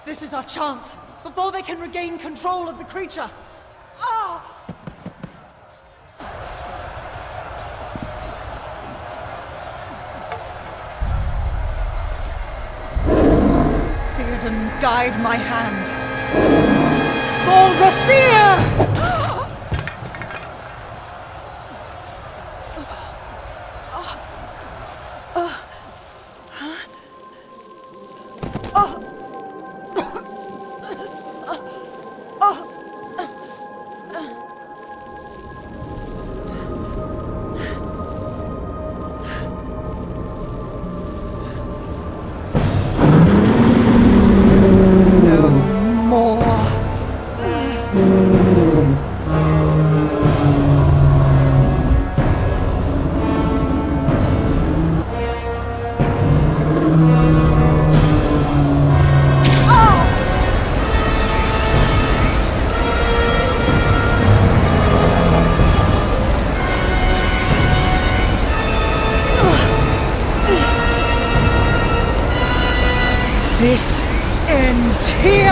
This is our chance, before they can regain control of the creature. Ah! Theoden, guide my hand. For Rathir! This ends here!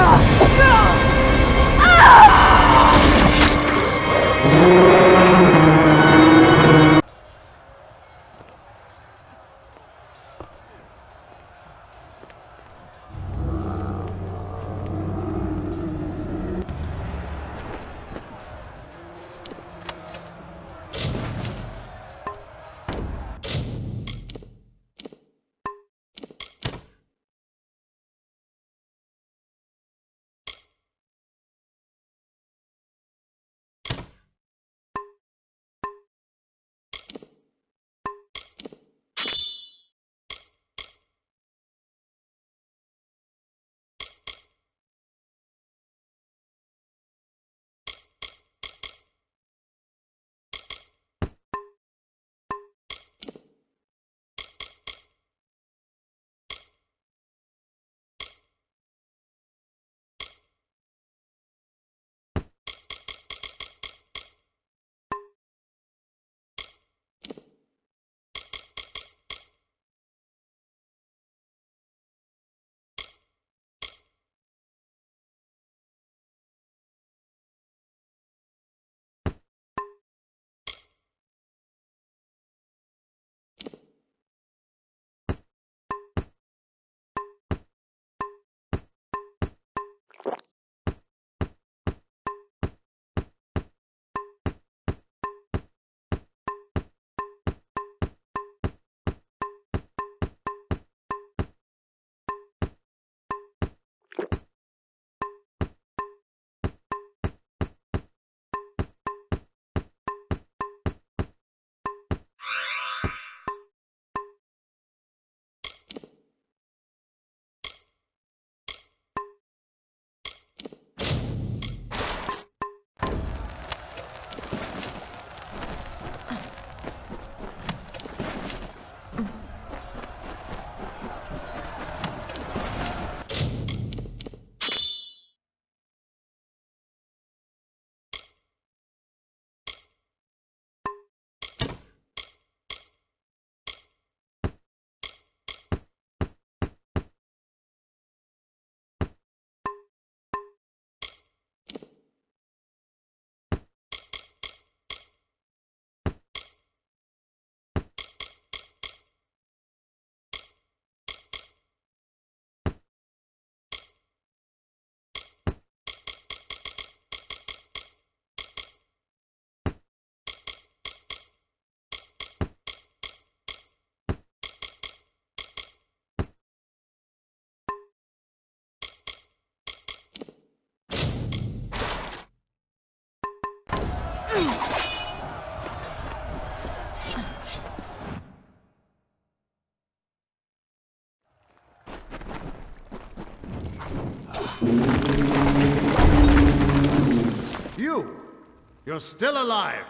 You're still alive!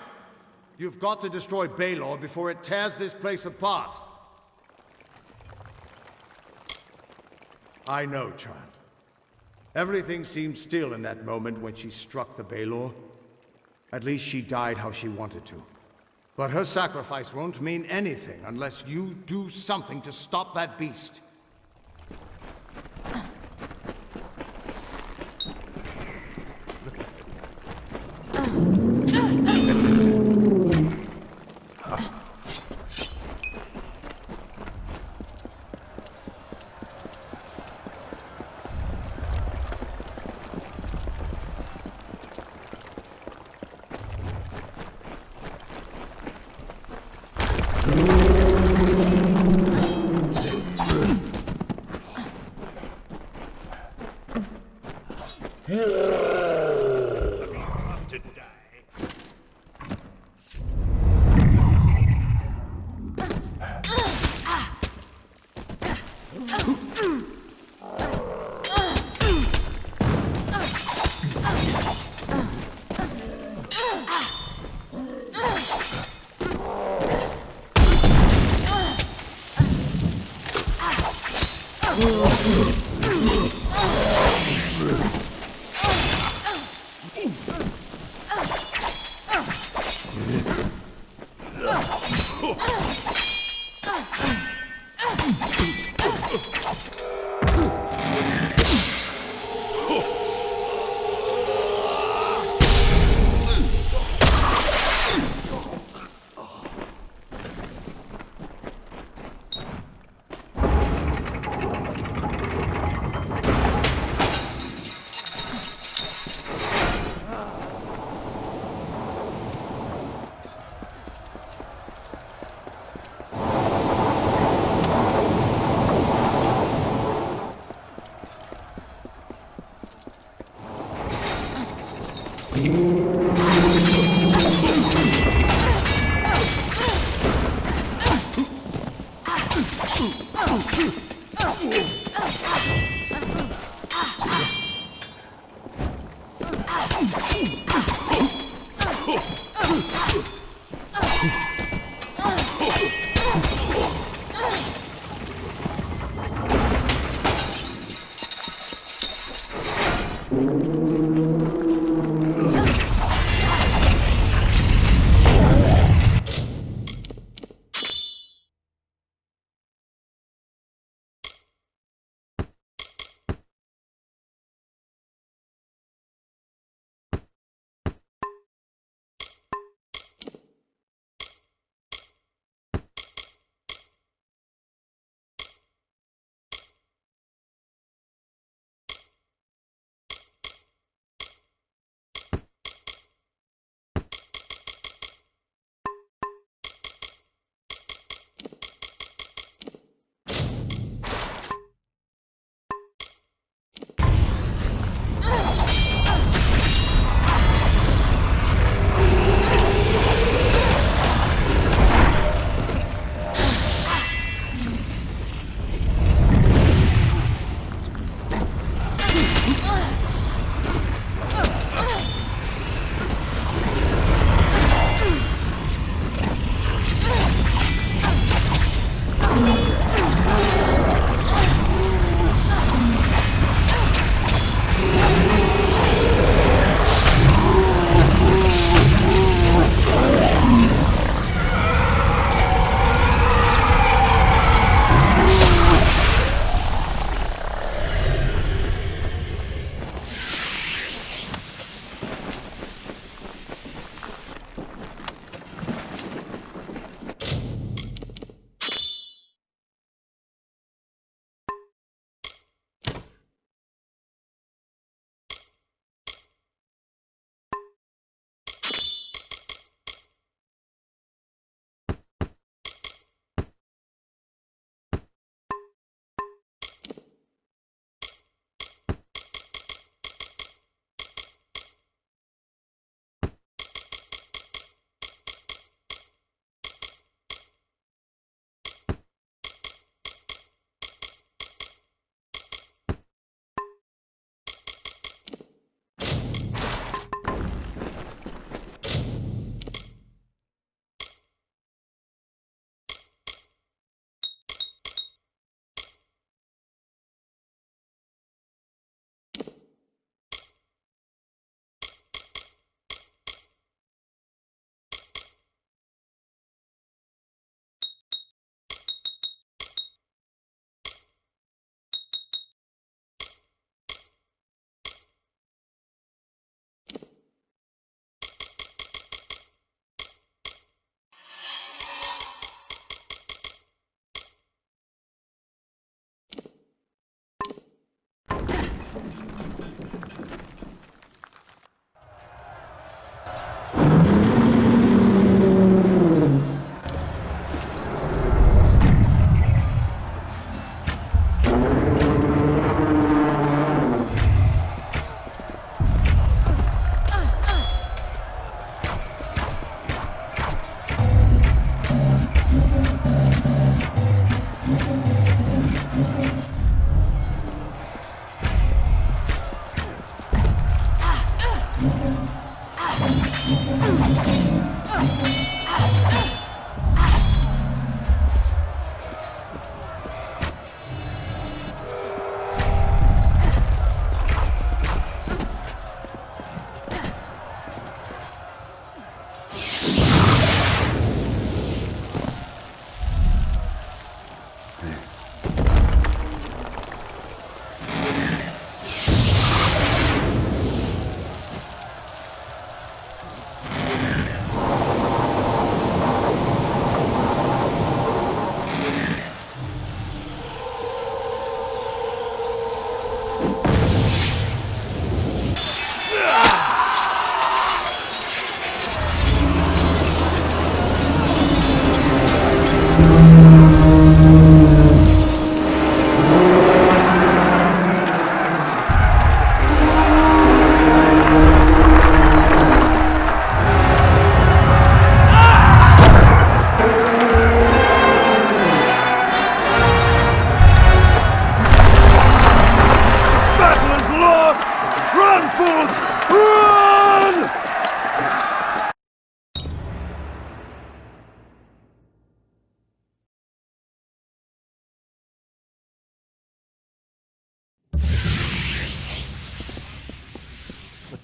You've got to destroy Balor before it tears this place apart. I know, child. Everything seemed still in that moment when she struck the Balor. At least she died how she wanted to. But her sacrifice won't mean anything unless you do something to stop that beast. To die.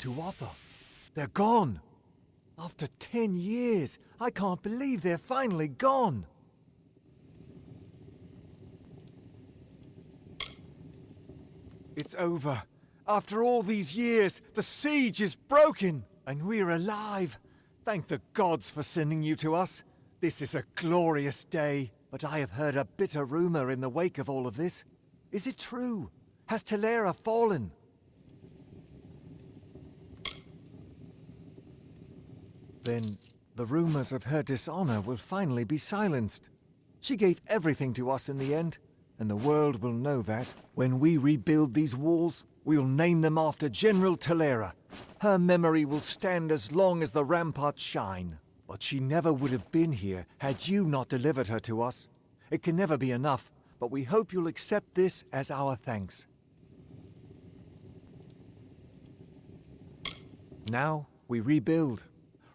to offer. They're gone. After 10 years, I can't believe they're finally gone. It's over. After all these years, the siege is broken, and we're alive. Thank the gods for sending you to us. This is a glorious day, but I have heard a bitter rumor in the wake of all of this. Is it true? Has Talera fallen? Then the rumors of her dishonor will finally be silenced. She gave everything to us in the end, and the world will know that. When we rebuild these walls, we'll name them after General Talera. Her memory will stand as long as the ramparts shine. But she never would have been here had you not delivered her to us. It can never be enough, but we hope you'll accept this as our thanks. Now we rebuild.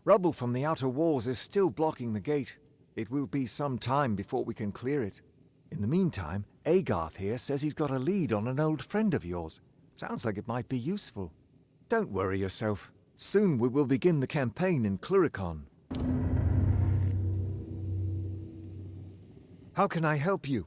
Rubble from the outer walls is still blocking the gate. It will be some time before we can clear it. In the meantime, Agarth here says he's got a lead on an old friend of yours. Sounds like it might be useful. Don't worry yourself. Soon we will begin the campaign in Cluricon. How can I help you?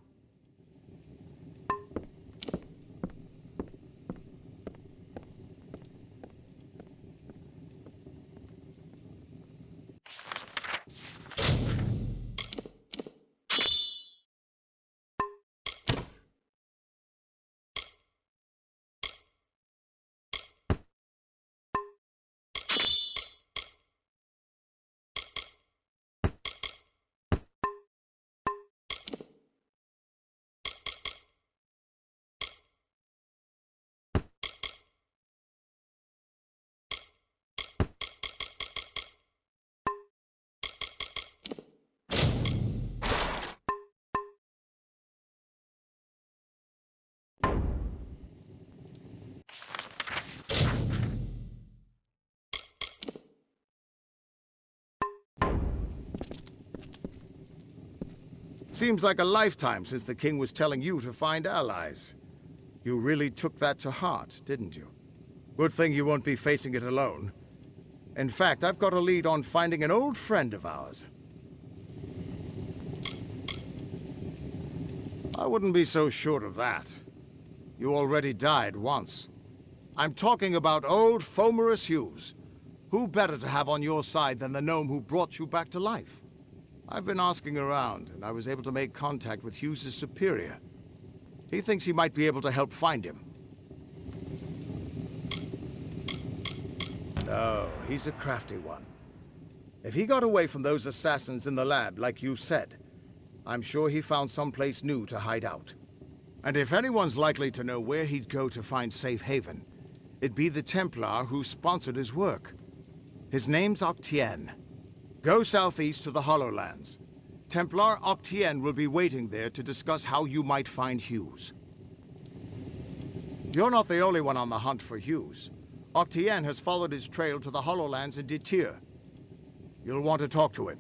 Seems like a lifetime since the king was telling you to find allies. You really took that to heart, didn't you? Good thing you won't be facing it alone. In fact, I've got a lead on finding an old friend of ours. I wouldn't be so sure of that. You already died once. I'm talking about old Fomerus Hughes. Who better to have on your side than the gnome who brought you back to life? I've been asking around, and I was able to make contact with Hughes' superior. He thinks he might be able to help find him. No, he's a crafty one. If he got away from those assassins in the lab, like you said, I'm sure he found someplace new to hide out. And if anyone's likely to know where he'd go to find safe haven, it'd be the Templar who sponsored his work. His name's Octien. Go southeast to the Hollowlands. Templar Octien will be waiting there to discuss how you might find Hughes. You're not the only one on the hunt for Hughes. Octien has followed his trail to the Hollowlands in Detir. You'll want to talk to him.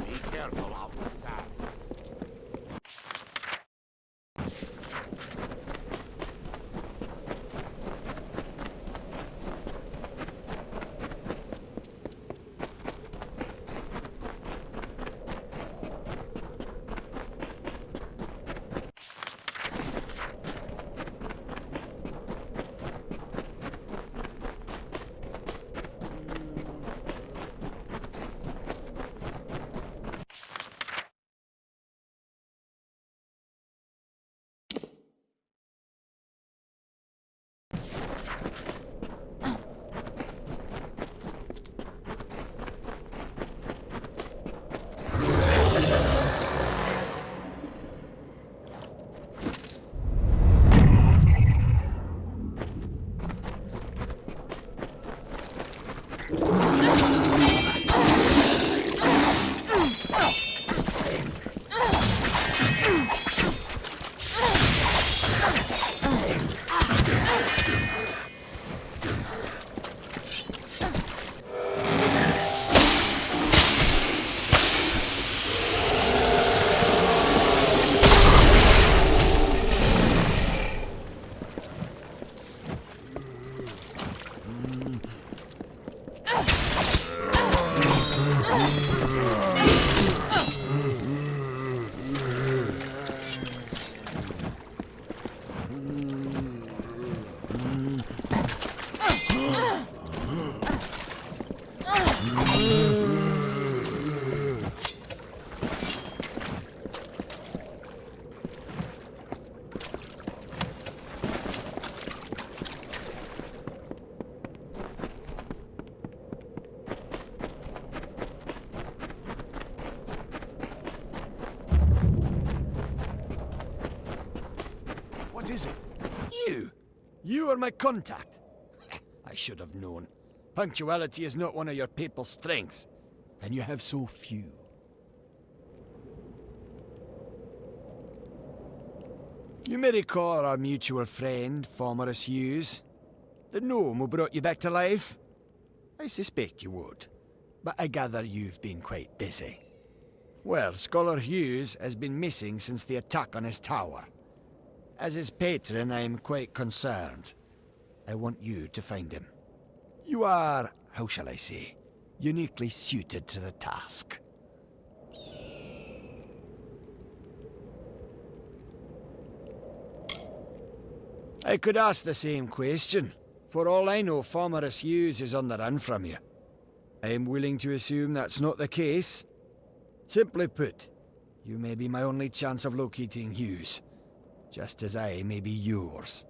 Be careful out the sands. What is it? You! You are my contact. I should have known. Punctuality is not one of your papal strengths, and you have so few. You may recall our mutual friend, Fomorus Hughes, the gnome who brought you back to life? I suspect you would, but I gather you've been quite busy. Well, Scholar Hughes has been missing since the attack on his tower. As his patron, I am quite concerned. I want you to find him. You are, how shall I say, uniquely suited to the task. I could ask the same question. For all I know, Fomorus Hughes is on the run from you. I am willing to assume that's not the case. Simply put, you may be my only chance of locating Hughes, just as I may be yours.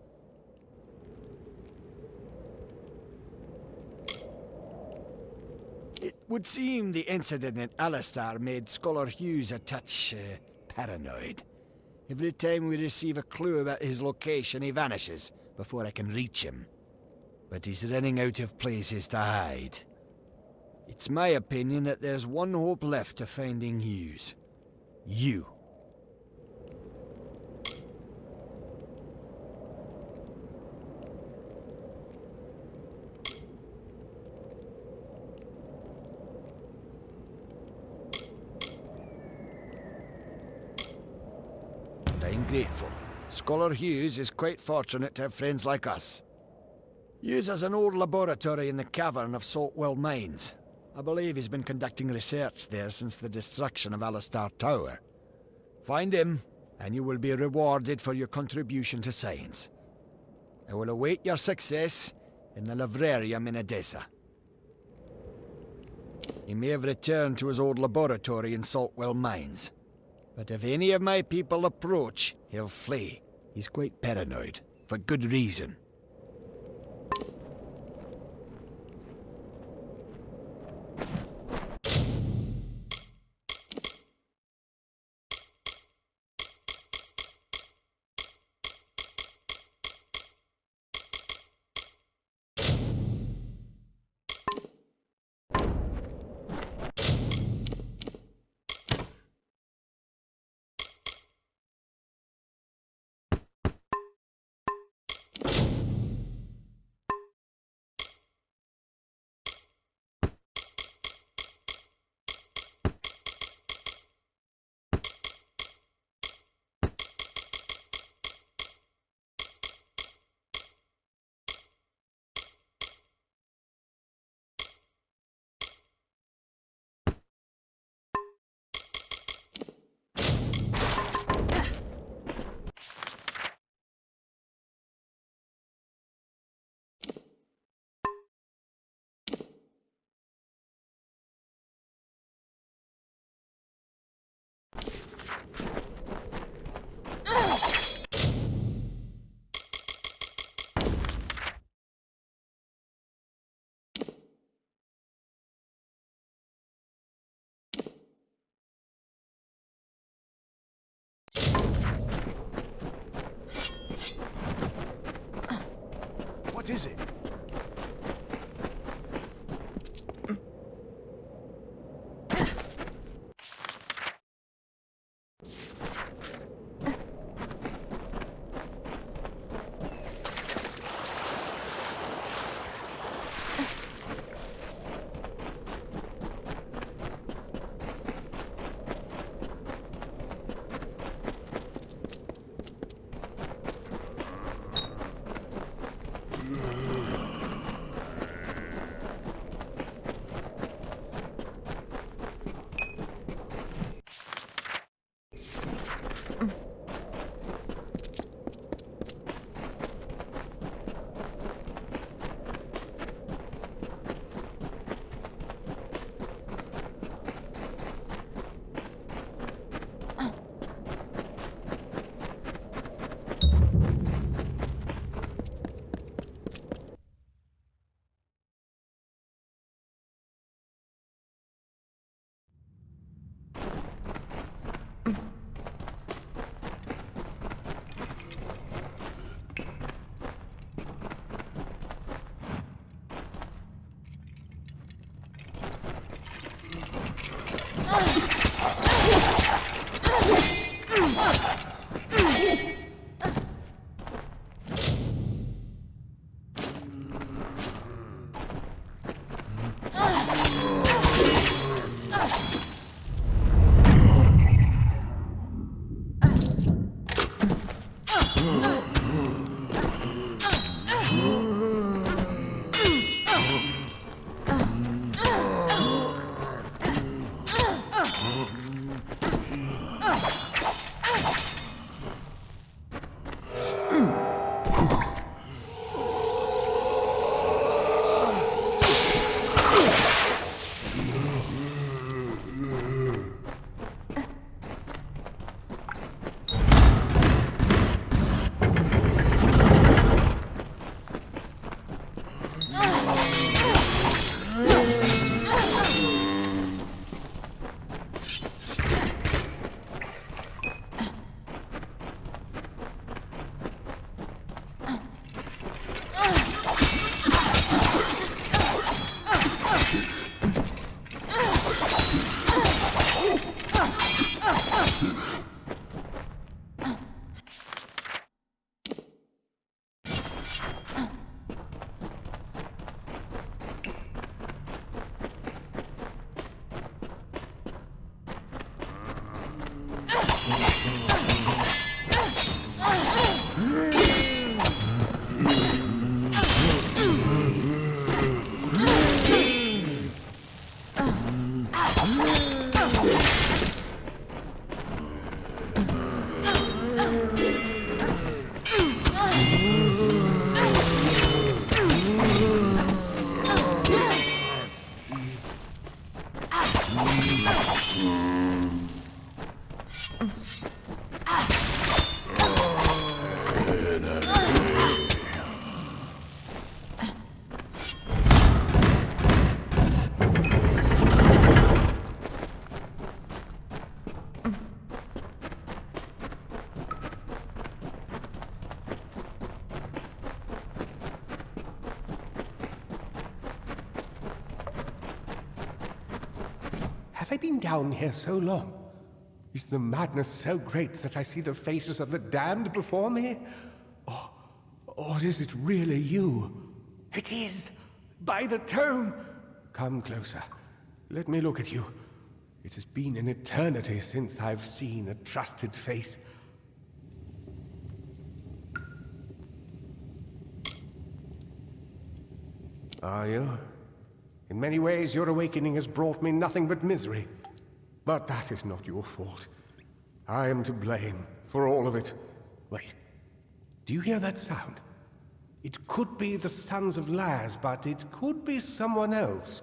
It would seem the incident in Alistar made Scholar Hughes a touch paranoid. Every time we receive a clue about his location, he vanishes before I can reach him. But he's running out of places to hide. It's my opinion that there's one hope left to finding Hughes. You. I'm grateful. Scholar Hughes is quite fortunate to have friends like us. Hughes has an old laboratory in the cavern of Saltwell Mines. I believe he's been conducting research there since the destruction of Alistar Tower. Find him, and you will be rewarded for your contribution to science. I will await your success in the Librarium in Edessa. He may have returned to his old laboratory in Saltwell Mines. But if any of my people approach, he'll flee. He's quite paranoid, for good reason. confront, is it? Have I been down here so long? Is the madness so great that I see the faces of the damned before me? Or is it really you? It is! By the tome! Come closer. Let me look at you. It has been an eternity since I've seen a trusted face. Are you? In many ways, your awakening has brought me nothing but misery. But that is not your fault. I am to blame for all of it. Wait. Do you hear that sound? It could be the Sons of Laz, but it could be someone else.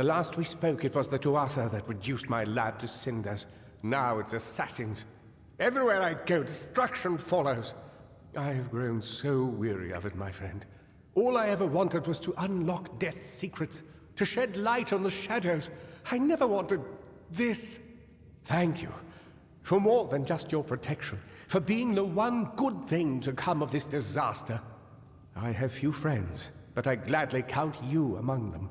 The last we spoke, it was the Tuatha that reduced my lab to cinders. Now it's assassins. Everywhere I go, destruction follows. I have grown so weary of it, my friend. All I ever wanted was to unlock death's secrets, to shed light on the shadows. I never wanted this. Thank you for more than just your protection, for being the one good thing to come of this disaster. I have few friends, but I gladly count you among them.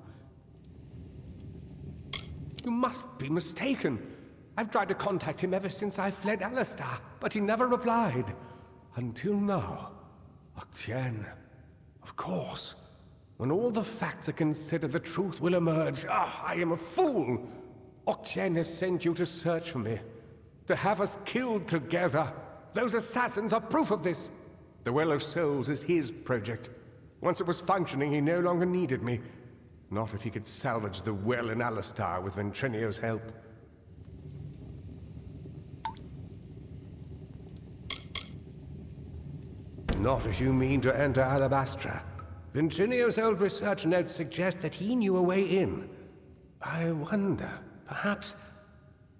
You must be mistaken. I've tried to contact him ever since I fled Alistar, but he never replied. Until now. Octien. Of course. When all the facts are considered, the truth will emerge. Ah, I am a fool! Octien has sent you to search for me. To have us killed together. Those assassins are proof of this. The Well of Souls is his project. Once it was functioning, he no longer needed me. Not if he could salvage the well in Alistar with Ventrinio's help. Not if you mean to enter Alabastra. Ventrinio's old research notes suggest that he knew a way in. I wonder, perhaps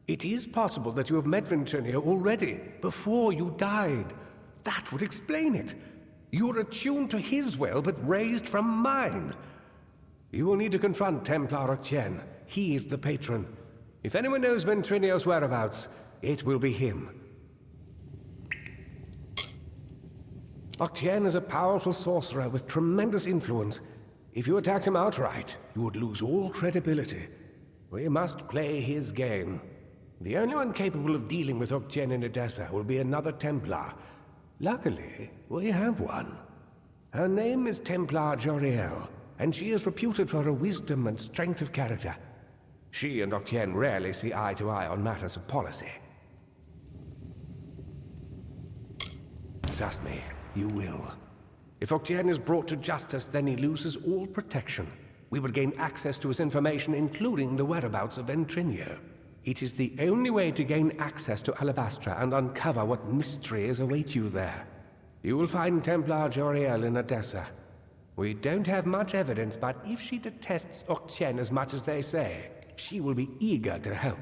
it is possible that you have met Ventrinio already, before you died. That would explain it. You're attuned to his well, but raised from mine. You will need to confront Templar Octien. He is the patron. If anyone knows Ventrinio's whereabouts, it will be him. Octien is a powerful sorcerer with tremendous influence. If you attacked him outright, you would lose all credibility. We must play his game. The only one capable of dealing with Octien in Edessa will be another Templar. Luckily, we have one. Her name is Templar Joriel, and she is reputed for her wisdom and strength of character. She and Octien rarely see eye to eye on matters of policy. Trust me, you will. If Octien is brought to justice, then he loses all protection. We will gain access to his information, including the whereabouts of Ventrinio. It is the only way to gain access to Alabastra and uncover what mysteries await you there. You will find Templar Joriel in Edessa. We don't have much evidence, but if she detests Octien as much as they say, she will be eager to help.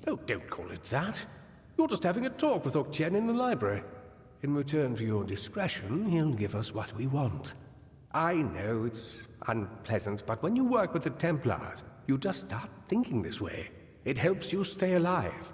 Oh, don't call it that. You're just having a talk with Octien in the library. In return for your discretion, he'll give us what we want. I know it's unpleasant, but when you work with the Templars, you just start thinking this way. It helps you stay alive.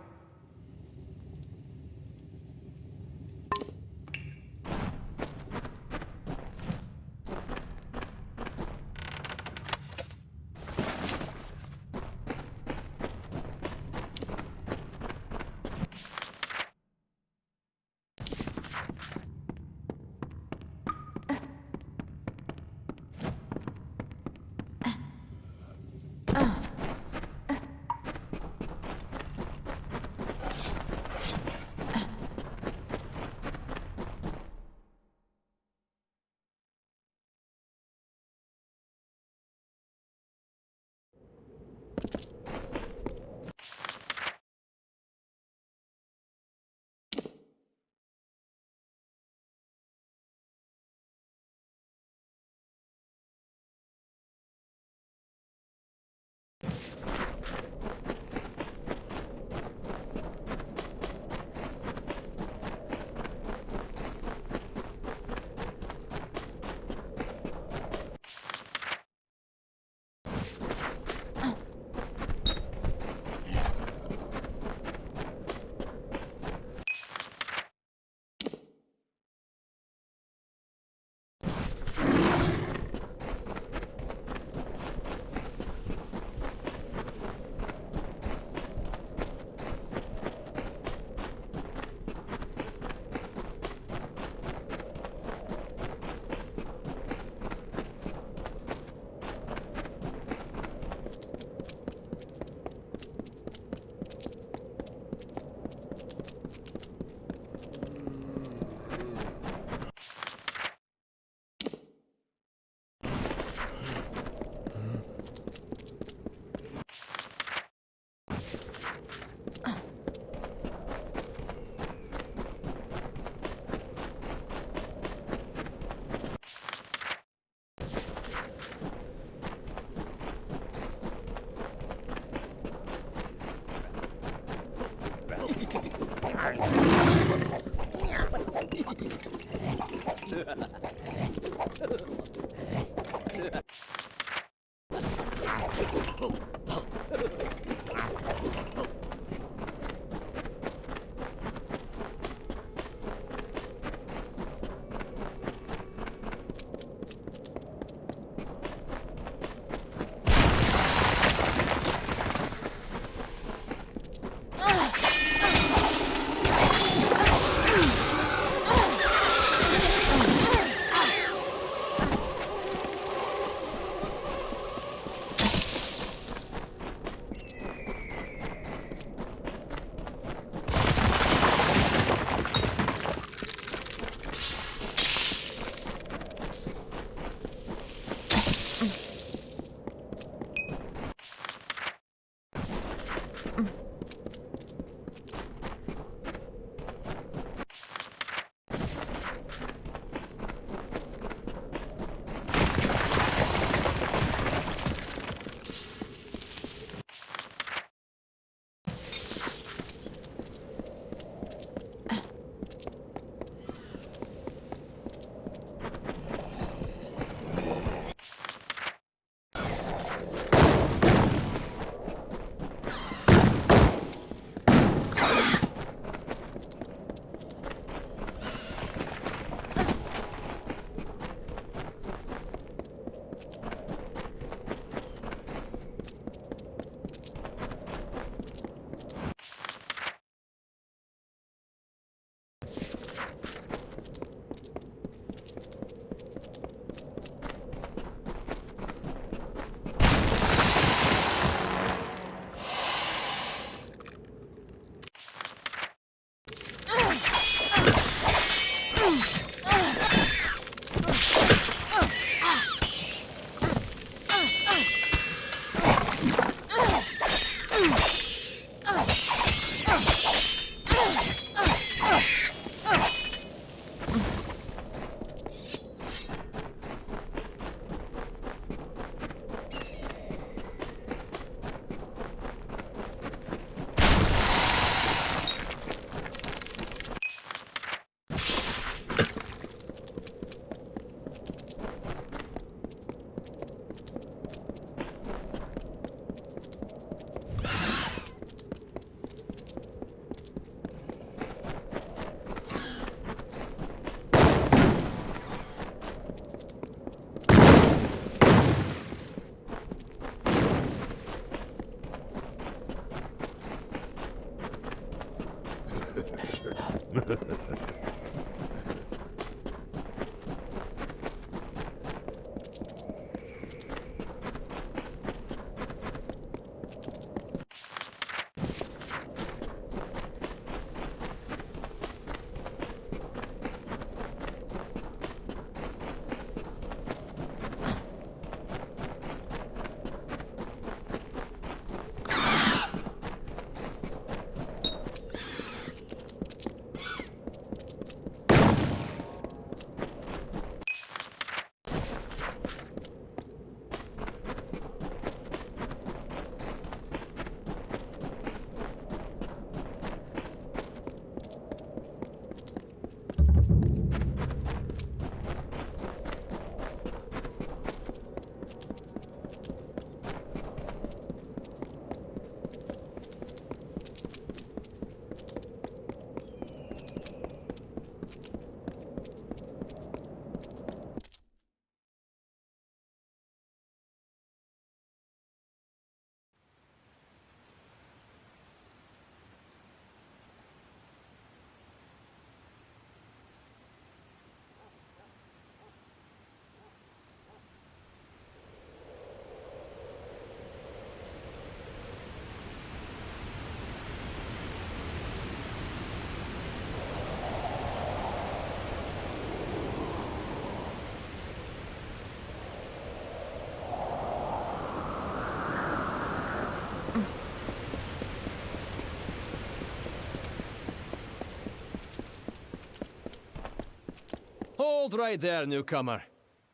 Hold right there, newcomer.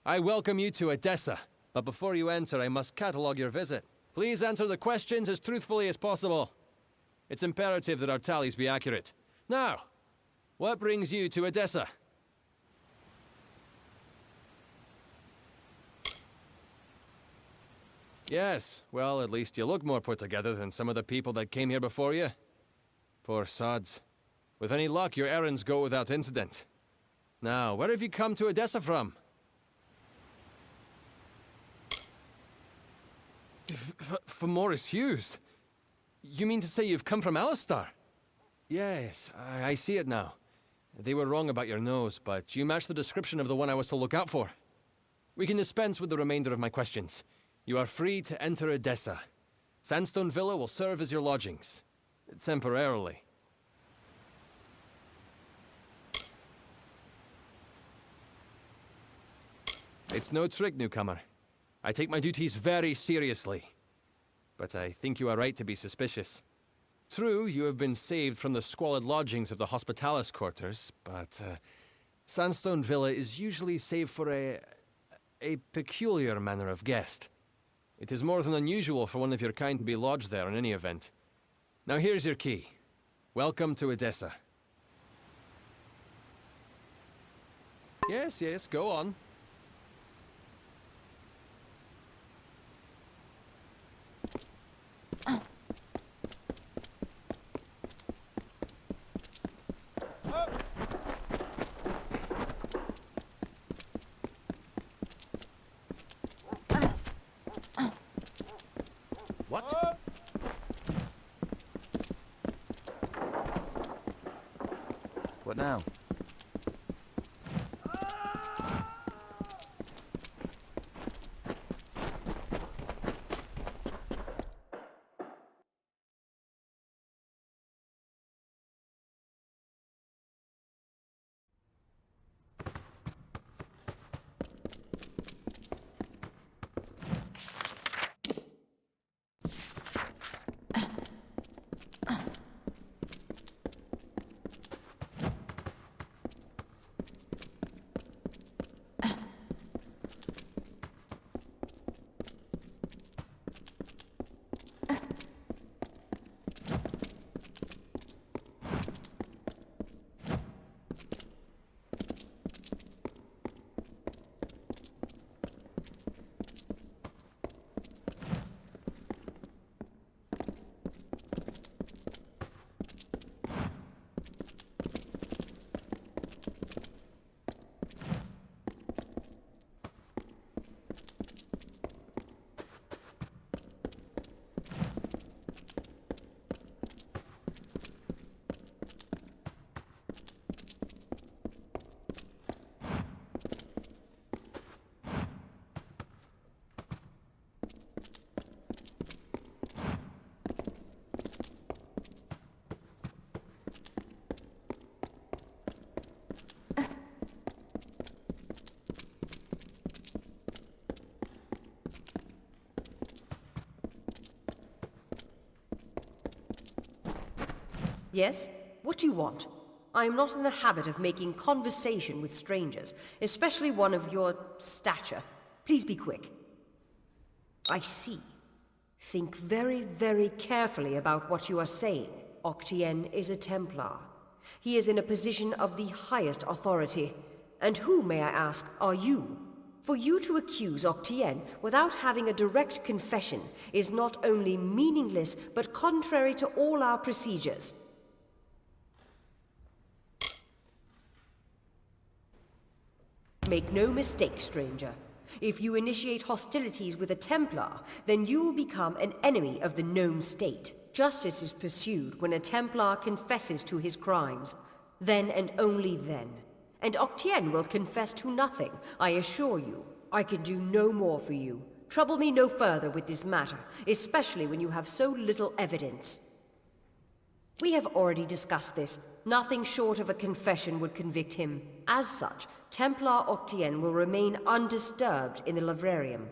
I welcome you to Edessa, but before you enter, I must catalogue your visit. Please answer the questions as truthfully as possible. It's imperative that our tallies be accurate. Now, what brings you to Edessa? Yes, well, at least you look more put together than some of the people that came here before you. Poor sods. With any luck, your errands go without incident. Now, where have you come to Edessa from? From Morris Hughes? You mean to say you've come from Alistar? Yes, I see it now. They were wrong about your nose, but you match the description of the one I was to look out for. We can dispense with the remainder of my questions. You are free to enter Edessa. Sandstone Villa will serve as your lodgings. Temporarily. It's no trick, newcomer. I take my duties very seriously. But I think you are right to be suspicious. True, you have been saved from the squalid lodgings of the Hospitalis quarters, but Sandstone Villa is usually saved for a peculiar manner of guest. It is more than unusual for one of your kind to be lodged there in any event. Now here's your key. Welcome to Edessa. Yes, go on. What? What now? Yes? What do you want? I am not in the habit of making conversation with strangers, especially one of your stature. Please be quick. I see. Think very, very carefully about what you are saying. Octien is a Templar. He is in a position of the highest authority. And who, may I ask, are you? For you to accuse Octien without having a direct confession is not only meaningless, but contrary to all our procedures. Make no mistake, stranger. If you initiate hostilities with a Templar, then you will become an enemy of the gnome state. Justice is pursued when a Templar confesses to his crimes. Then and only then. And Octien will confess to nothing, I assure you. I can do no more for you. Trouble me no further with this matter, especially when you have so little evidence. We have already discussed this. Nothing short of a confession would convict him. As such, Templar Octien will remain undisturbed in the Livrarium.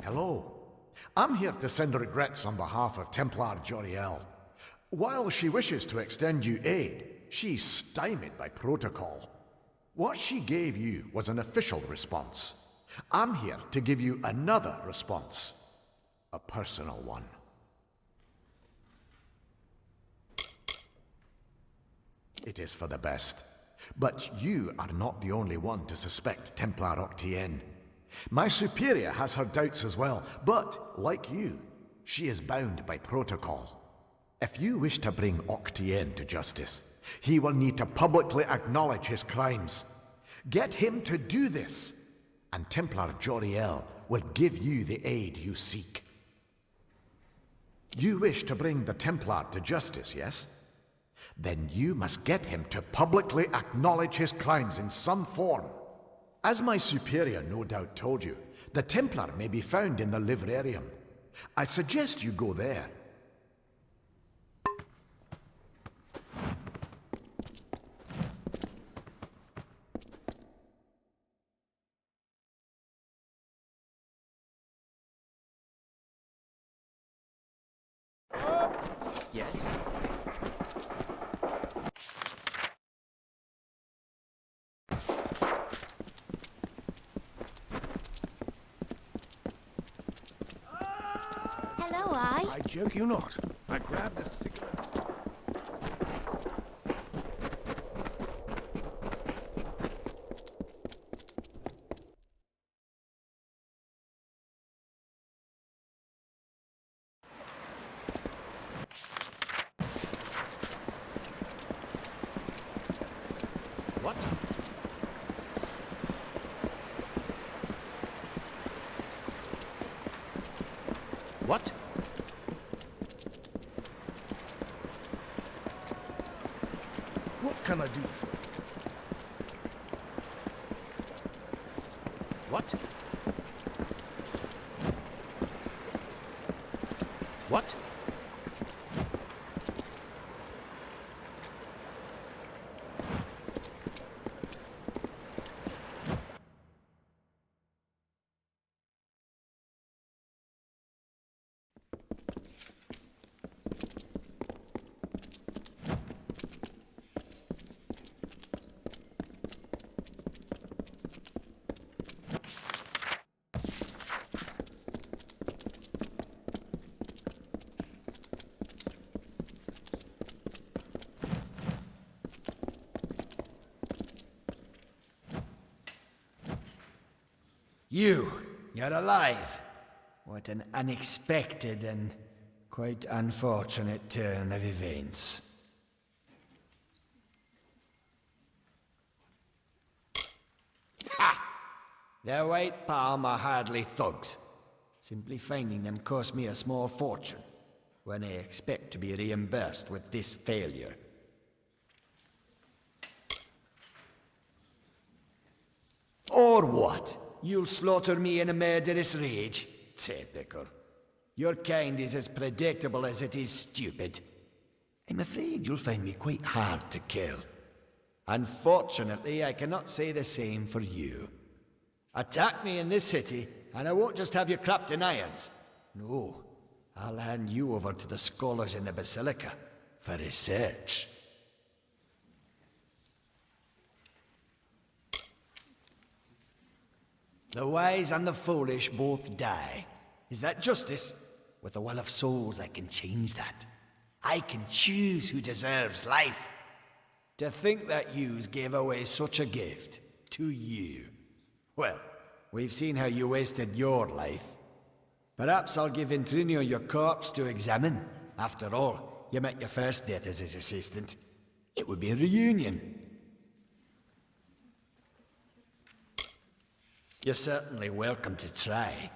Hello. I'm here to send regrets on behalf of Templar Joriel. While she wishes to extend you aid, she's stymied by protocol. What she gave you was an official response. I'm here to give you another response. A personal one. It is for the best. But you are not the only one to suspect Templar Octienne. My superior has her doubts as well, but, like you, she is bound by protocol. If you wish to bring Octienne to justice, he will need to publicly acknowledge his crimes. Get him to do this, and Templar Joriel will give you the aid you seek. You wish to bring the Templar to justice, yes? Then you must get him to publicly acknowledge his crimes in some form. As my superior no doubt told you, the Templar may be found in the Livrarium. I suggest you go there. Yes? Hello, I. I joke you not. I grabbed a cigarette. What? What? What can I do for you? What? What? You're alive. What an unexpected and quite unfortunate turn of events. Ha! The White Palm are hardly thugs. Simply finding them cost me a small fortune, when I expect to be reimbursed with this failure. Or what? You'll slaughter me in a murderous rage? Typical. Your kind is as predictable as it is stupid. I'm afraid you'll find me quite hard to kill. Unfortunately, I cannot say the same for you. Attack me in this city, and I won't just have you clapped in irons. No, I'll hand you over to the scholars in the Basilica for research. The wise and the foolish both die. Is that justice? With the well of souls, I can change that. I can choose who deserves life. To think that yous gave away such a gift to you. Well, we've seen how you wasted your life. Perhaps I'll give Intrinio your corpse to examine. After all, you met your first death as his assistant. It would be a reunion. You're certainly welcome to try.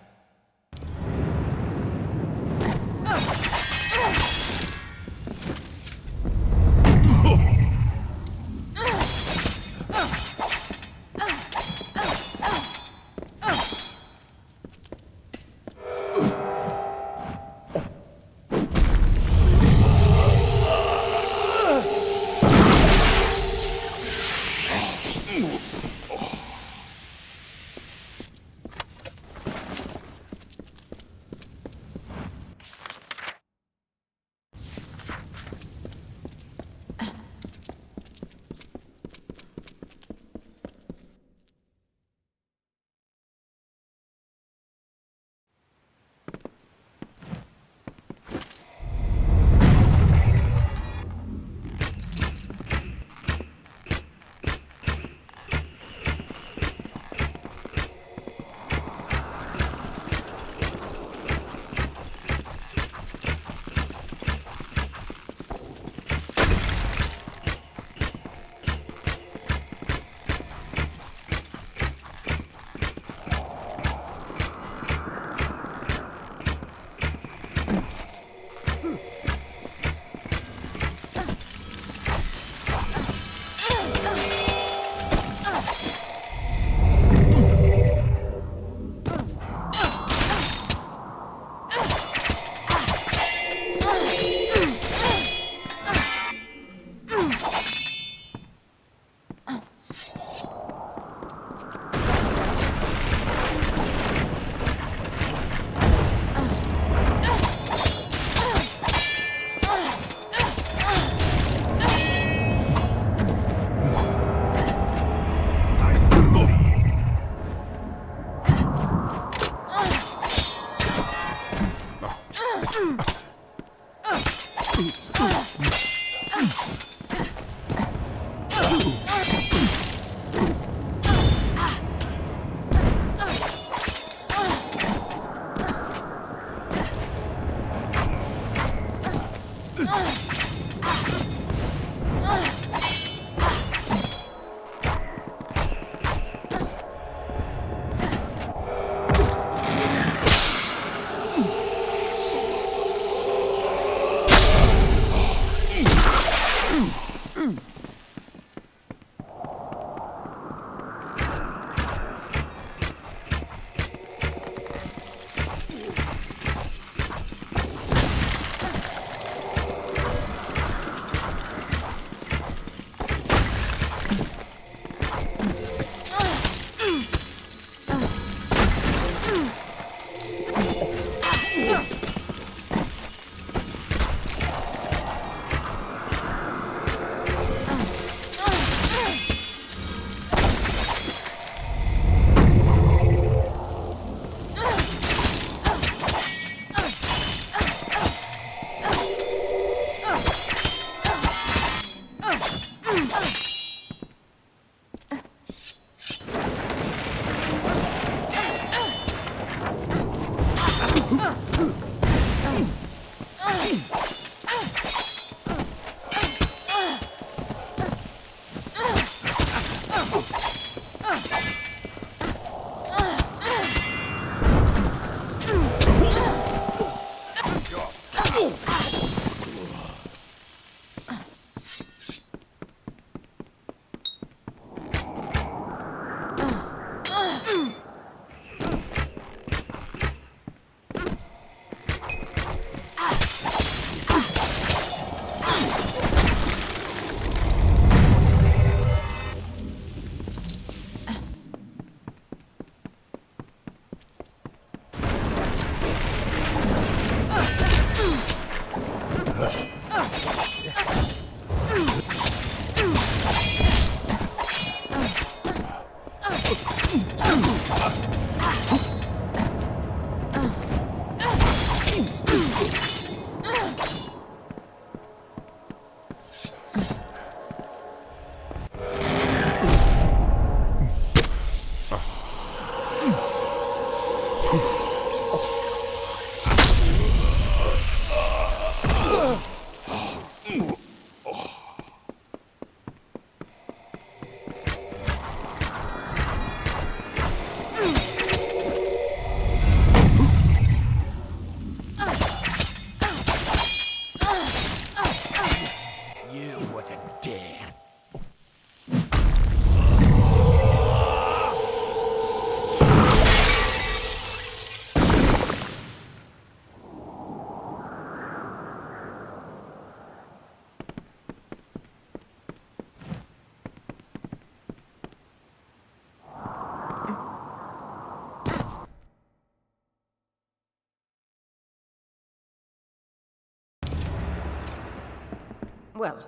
Well,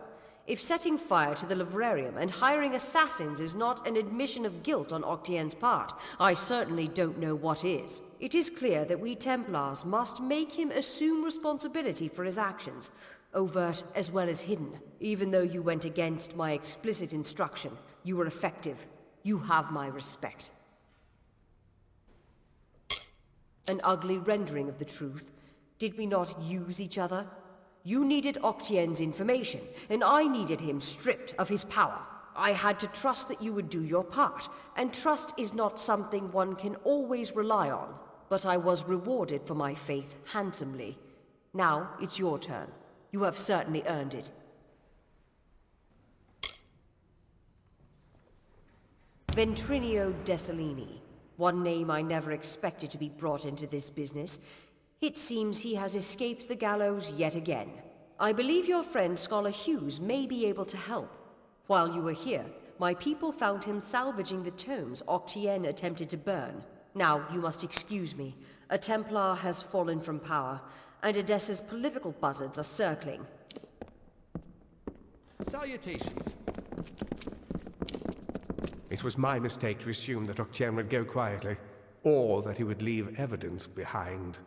if setting fire to the librarium and hiring assassins is not an admission of guilt on Octien's part, I certainly don't know what is. It is clear that we Templars must make him assume responsibility for his actions, overt as well as hidden. Even though you went against my explicit instruction, you were effective. You have my respect. An ugly rendering of the truth. Did we not use each other? You needed Octien's information, and I needed him stripped of his power. I had to trust that you would do your part, and trust is not something one can always rely on. But I was rewarded for my faith handsomely. Now it's your turn. You have certainly earned it. Ventrinio Desalini. One name I never expected to be brought into this business. It seems he has escaped the gallows yet again. I believe your friend Scholar Hughes may be able to help. While you were here, my people found him salvaging the tomes Octien attempted to burn. Now, you must excuse me. A Templar has fallen from power, and Edessa's political buzzards are circling. Salutations. It was my mistake to assume that Octien would go quietly, or that he would leave evidence behind.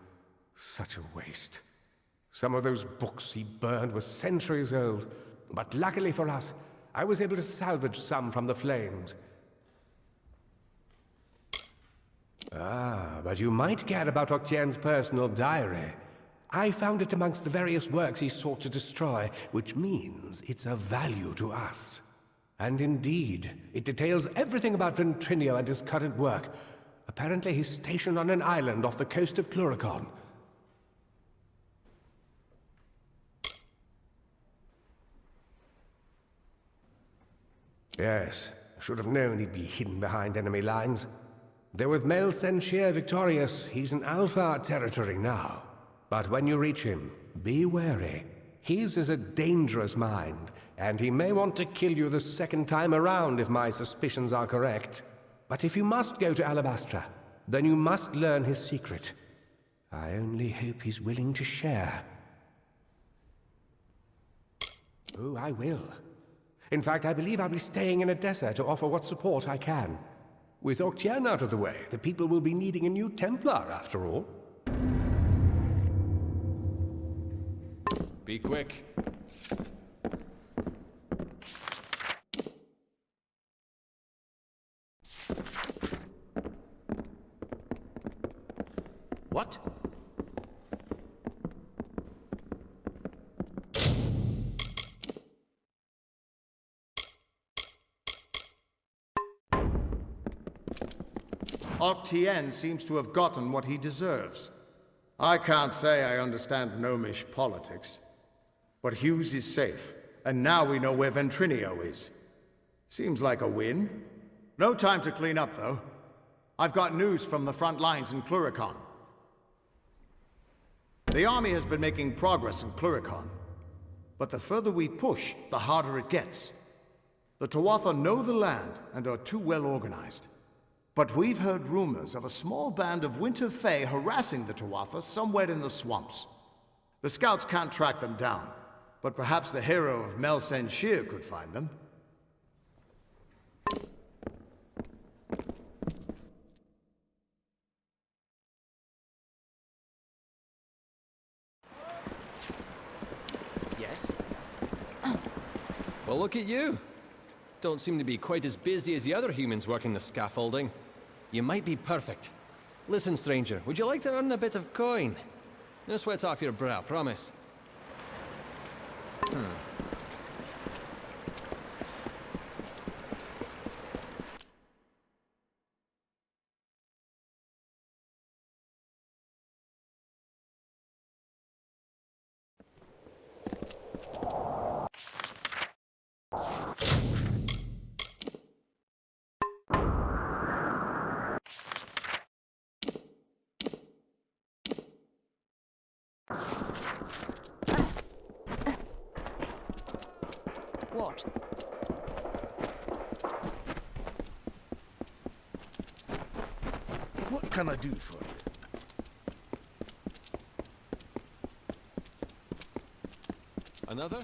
Such a waste. Some of those books he burned were centuries old, but luckily for us, I was able to salvage some from the flames. Ah, but you might care about Octien's personal diary. I found it amongst the various works he sought to destroy, which means it's of value to us. And indeed, it details everything about Ventrinio and his current work. Apparently he's stationed on an island off the coast of Cluricon. Yes, I should have known he'd be hidden behind enemy lines. Though with Mel Senshir victorious, he's in Alpha territory now. But when you reach him, be wary. His is a dangerous mind, and he may want to kill you the second time around if my suspicions are correct. But if you must go to Alabastra, then you must learn his secret. I only hope he's willing to share. Oh, I will. In fact, I believe I'll be staying in Edessa to offer what support I can. With Octien out of the way, the people will be needing a new Templar, after all. Be quick. What? Octien seems to have gotten what he deserves. I can't say I understand gnomish politics, but Hughes is safe, and now we know where Ventrinio is. Seems like a win. No time to clean up, though. I've got news from the front lines in Cluricon. The army has been making progress in Cluricon, but the further we push, the harder it gets. The Tuatha know the land and are too well organized. But we've heard rumors of a small band of Winter Fae harassing the Tuatha somewhere in the swamps. The scouts can't track them down, but perhaps the hero of Mel Sen-Shir could find them. Yes? Well, look at you. Don't seem to be quite as busy as the other humans working the scaffolding. You might be perfect. Listen, stranger, would you like to earn a bit of coin? No sweat off your brow, promise. What? What can I do for you? Another?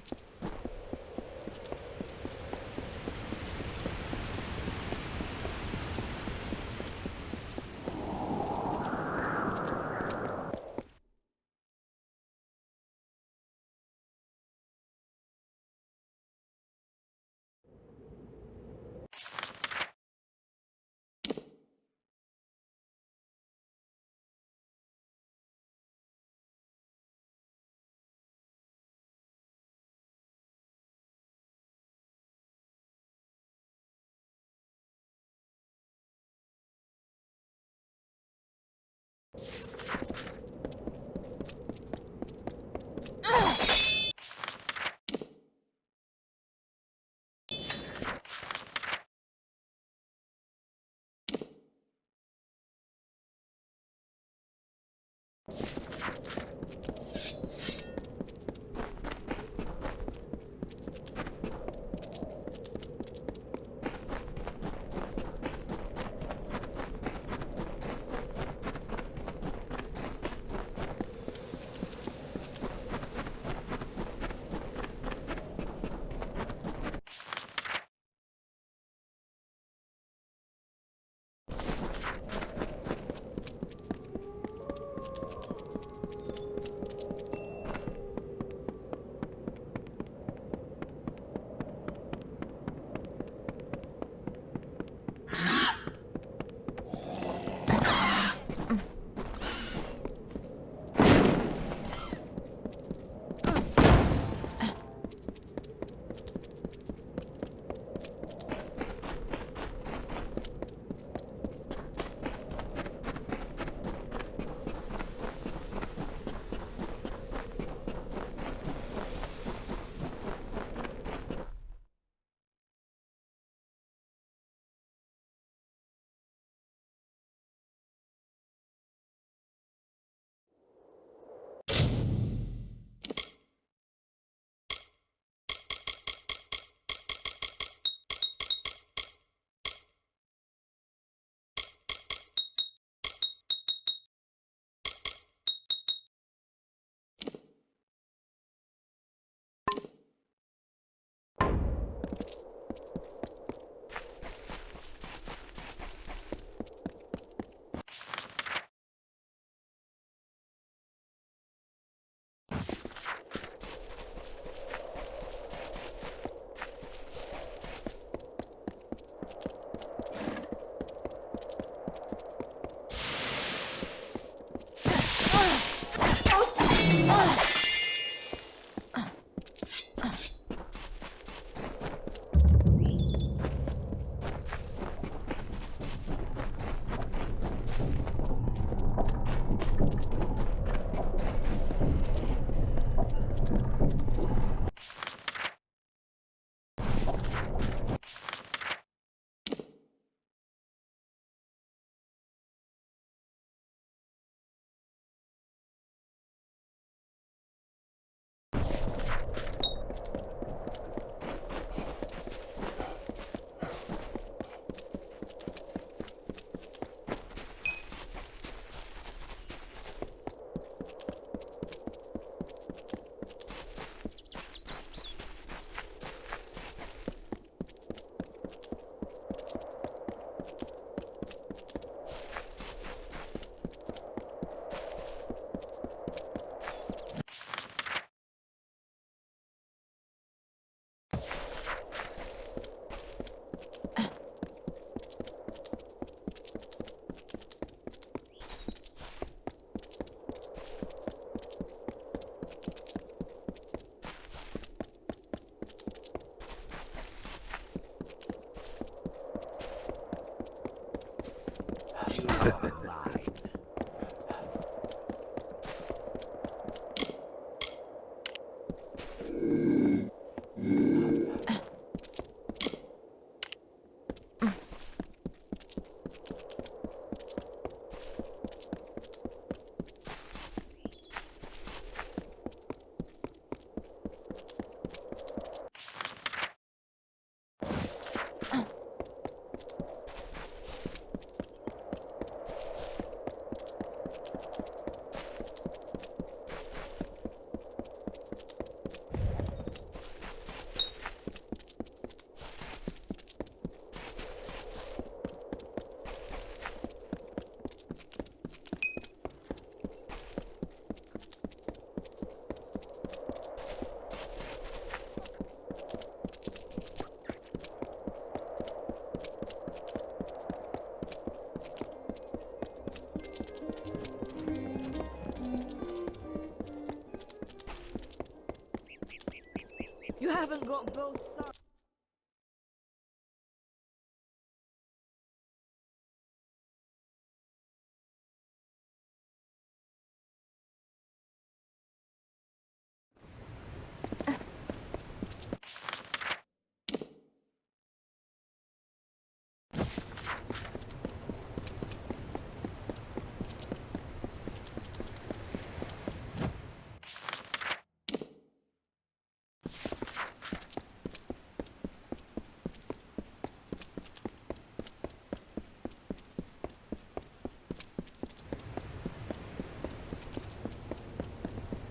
You haven't got both sides.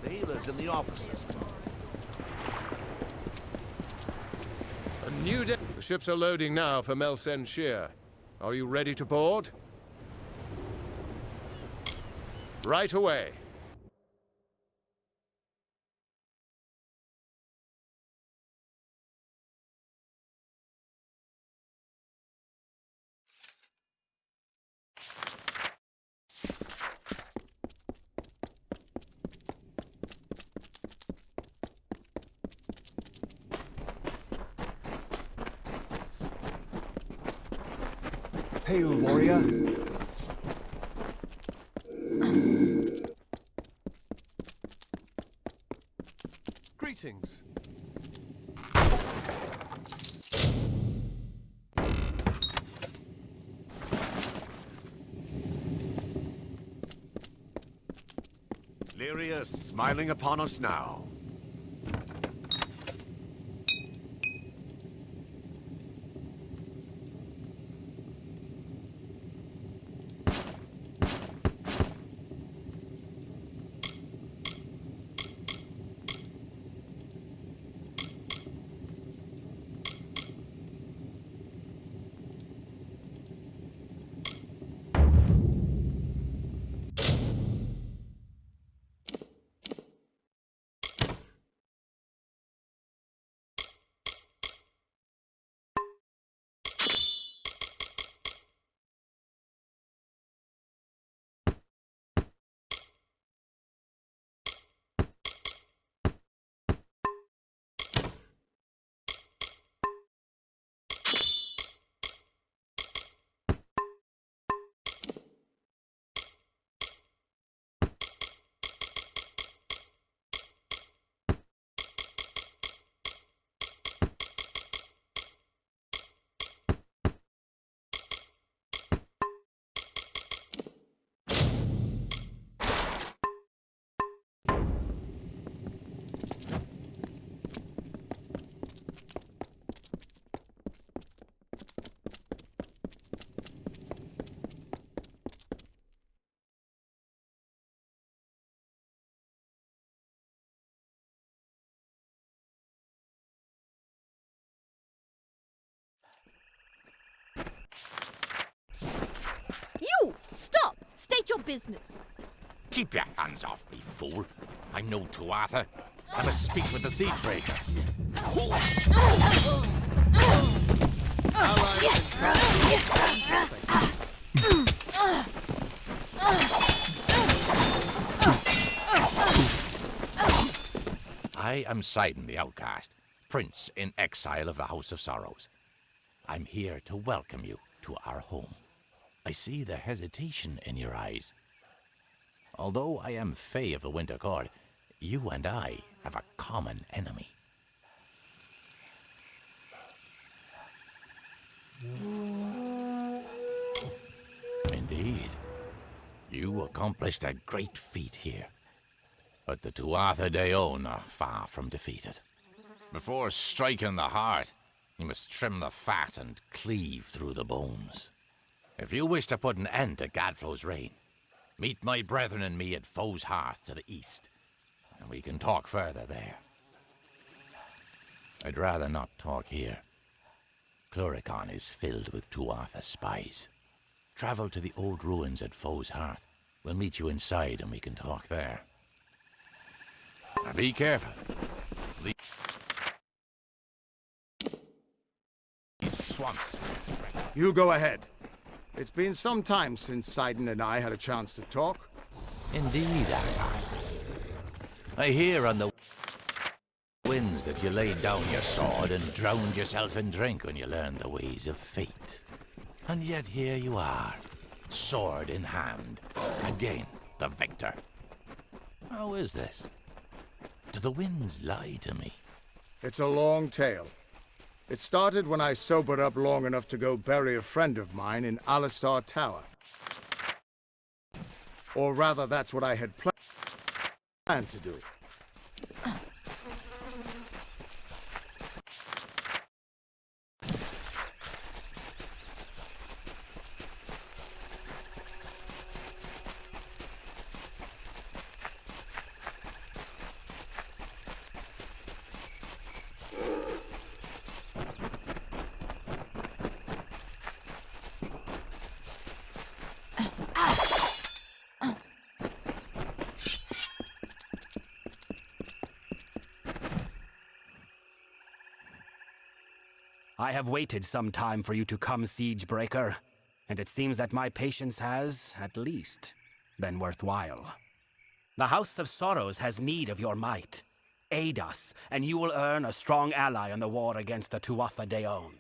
The healers and the officers. A new day. The ships are loading now for Melsen Shear. Are you ready to board? Right away. Hail, warrior. Greetings. Lyria smiling upon us now. You! Stop! State your business. Keep your hands off me, fool. I'm no to Arthur. I must speak with the sea trader. I am Sidon the Outcast, Prince in exile of the House of Sorrows. I'm here to welcome you to our home. I see the hesitation in your eyes. Although I am Fae of the Winter Court, you and I have a common enemy. Indeed. You accomplished a great feat here. But the Tuatha De Aon are far from defeated. Before striking the heart, you must trim the fat and cleave through the bones. If you wish to put an end to Gadflow's reign, meet my brethren and me at Foe's Hearth to the east, and we can talk further there. I'd rather not talk here. Cluricon is filled with Tuatha spies. Travel to the old ruins at Foe's Hearth. We'll meet you inside and we can talk there. Now be careful. These swamps. You go ahead. It's been some time since Sidon and I had a chance to talk. Indeed, I hear on the winds that you laid down your sword and drowned yourself in drink when you learned the ways of fate. And yet here you are, sword in hand, again the victor. How is this? Do the winds lie to me? It's a long tale. It started when I sobered up long enough to go bury a friend of mine in Alistar Tower. Or rather, that's what I had planned to do. I have waited some time for you to come, Siegebreaker, and it seems that my patience has, at least, been worthwhile. The House of Sorrows has need of your might. Aid us, and you will earn a strong ally in the war against the Tuatha De Aon.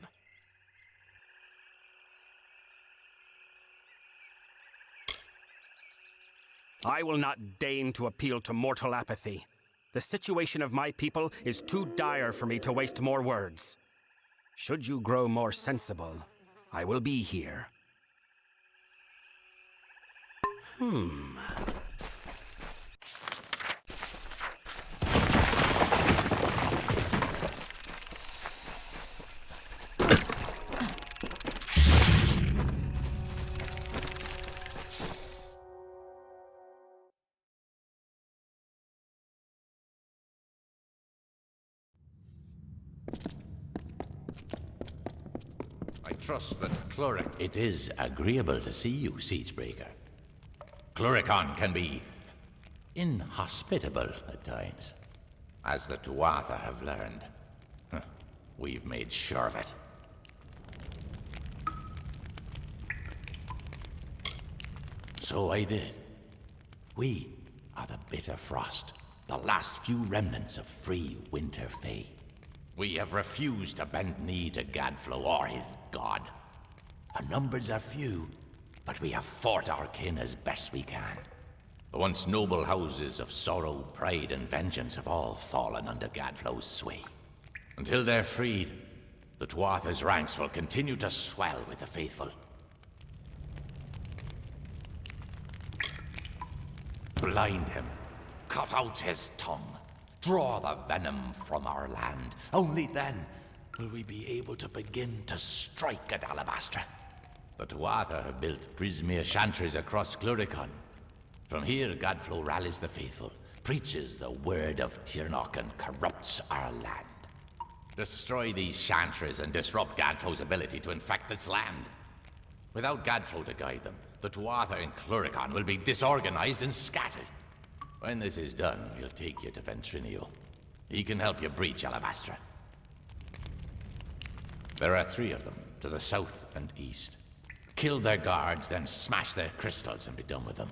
I will not deign to appeal to mortal apathy. The situation of my people is too dire for me to waste more words. Should you grow more sensible, I will be here. I trust that It is agreeable to see you, Siegebreaker. Cluricon can be inhospitable at times, as the Tuatha have learned. We've made sure of it. So I did. We are the Bitter Frost, the last few remnants of free Winter Fae. We have refused to bend knee to Gadflow or his god. Our numbers are few, but we have fought our kin as best we can. The once noble houses of Sorrow, Pride, and Vengeance have all fallen under Gadflow's sway. Until they're freed, the Tuatha's ranks will continue to swell with the faithful. Blind him, cut out his tongue, draw the venom from our land. Only then will we be able to begin to strike at Alabastra. The Tuatha have built Prismere chantries across Cluricon. From here, Gadflow rallies the faithful, preaches the word of Tirnoch, and corrupts our land. Destroy these chantries and disrupt Gadflow's ability to infect this land. Without Gadflow to guide them, the Tuatha in Cluricon will be disorganized and scattered. When this is done, we'll take you to Ventrinio. He can help you breach Alabastra. There are 3 of them, to the south and east. Kill their guards, then smash their crystals and be done with them.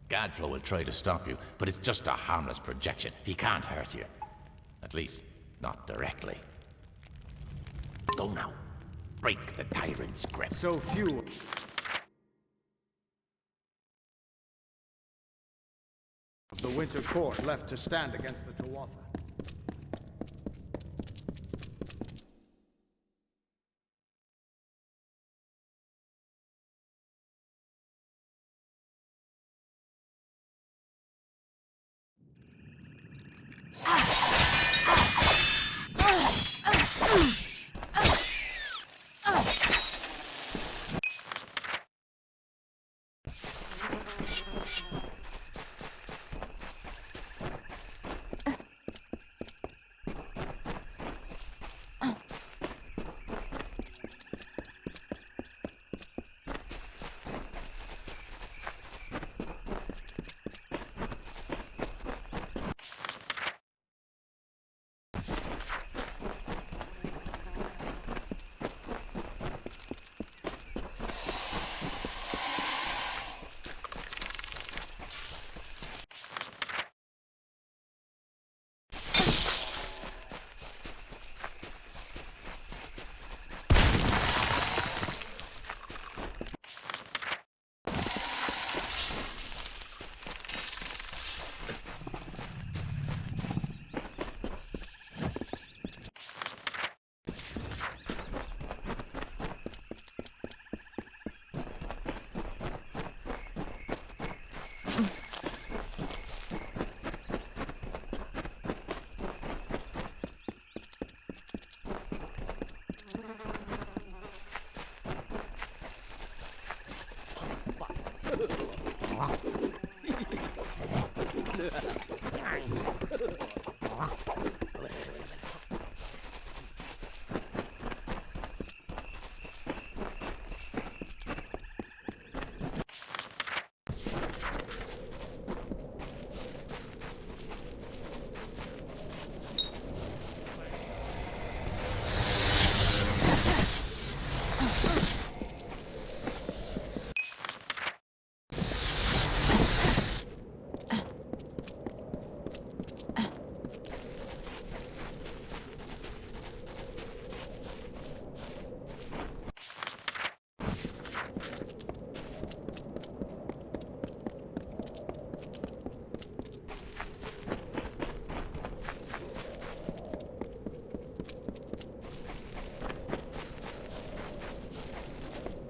Gadflow will try to stop you, but it's just a harmless projection. He can't hurt you. At least, not directly. Go now. Break the tyrant's grip. So few of the Winter Court left to stand against the Tuatha.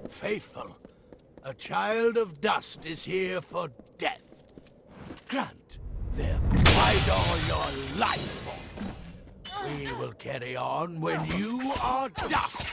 Faithful, a child of dust is here for death. Grant them bide all your life, boy. We will carry on when you are dust.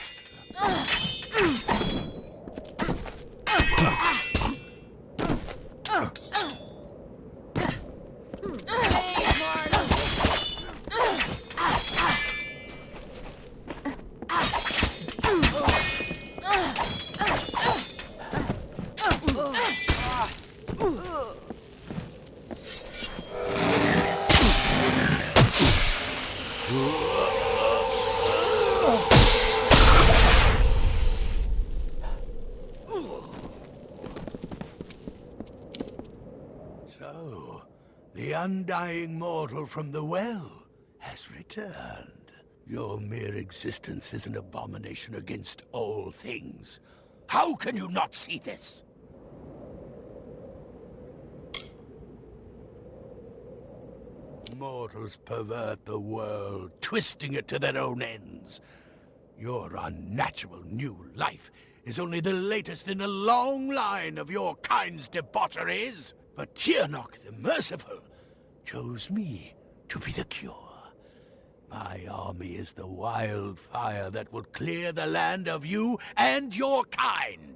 So, the undying mortal from the well has returned. Your mere existence is an abomination against all things. How can you not see this? Mortals pervert the world, twisting it to their own ends. Your unnatural new life is only the latest in a long line of your kind's debaucheries. But Tiernok the Merciful chose me to be the cure. My army is the wildfire that will clear the land of you and your kind.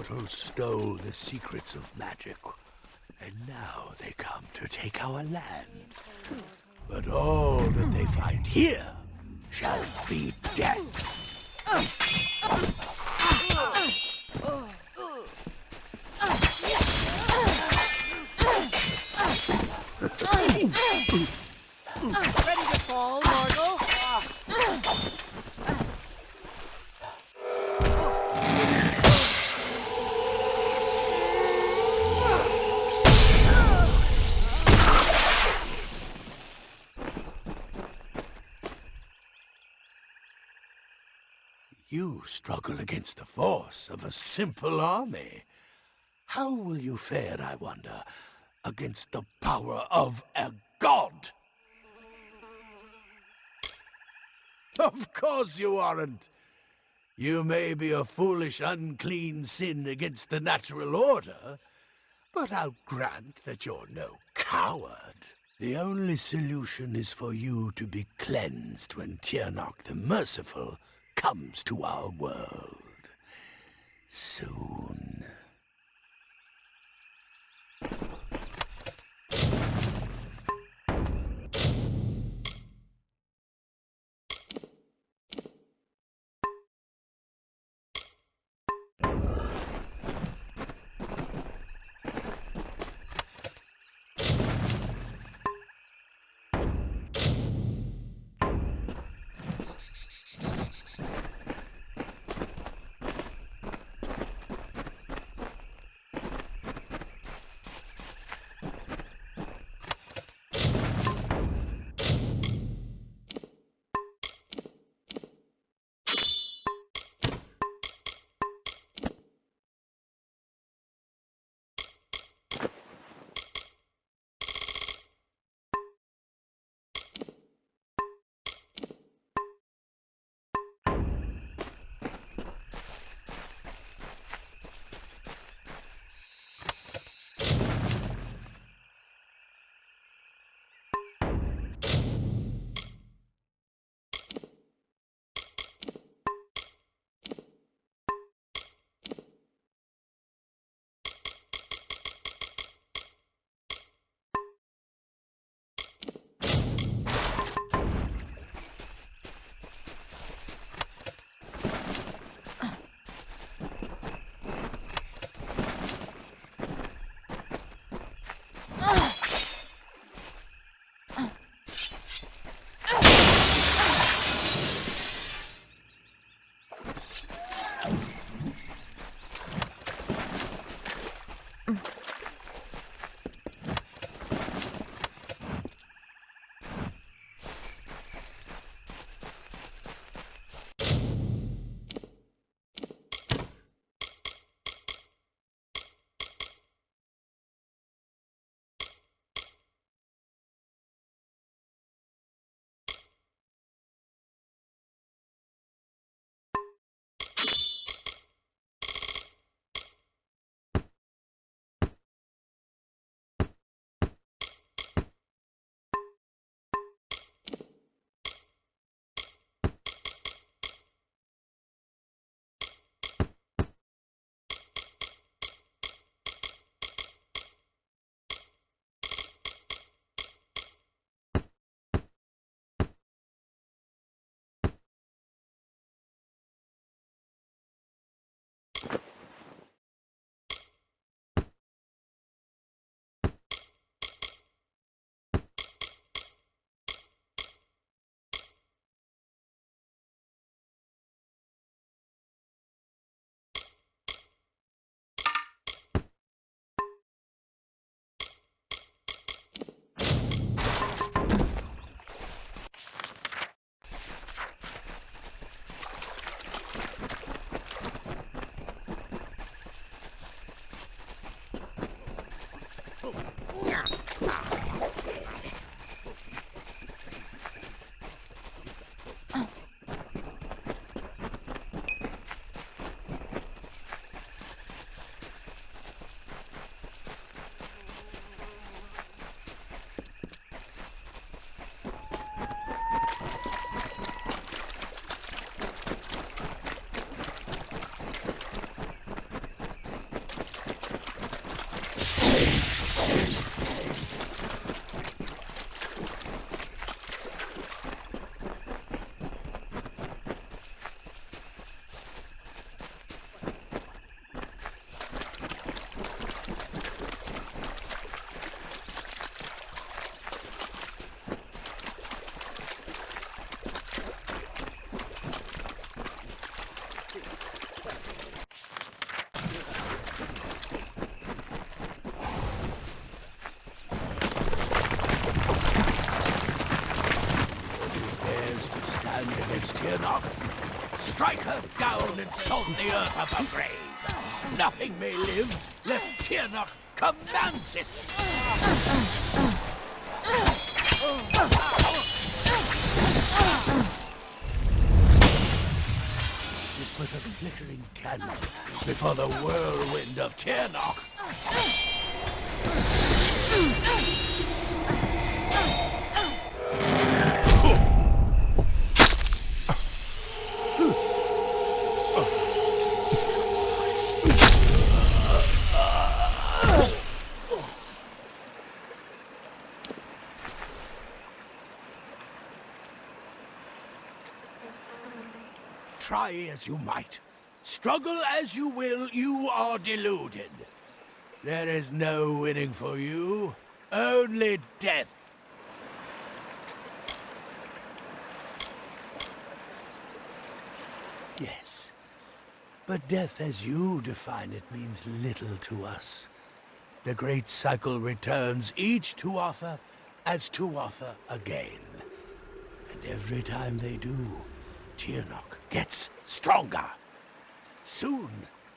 immortals stole the secrets of magic, and now they come to take our land. But all that they find here shall be death. Ready to fall, mortal? You struggle against the force of a simple army. How will you fare, I wonder, against the power of a god? Of course you aren't. You may be a foolish, unclean sin against the natural order, but I'll grant that you're no coward. The only solution is for you to be cleansed when Tiernok the Merciful comes to our world. Soon. stand against Tirnoch. Strike her down and salt the earth of her grave. Nothing may live lest Tirnoch commands it. Is but a flickering candle before the whirlwind of Tirnoch. Try as you might, struggle as you will, you are deluded. There is no winning for you, only death. Yes, but death as you define it means little to us. The great cycle returns, each to offer as to offer again. And every time they do, Tirnoch gets stronger. Soon,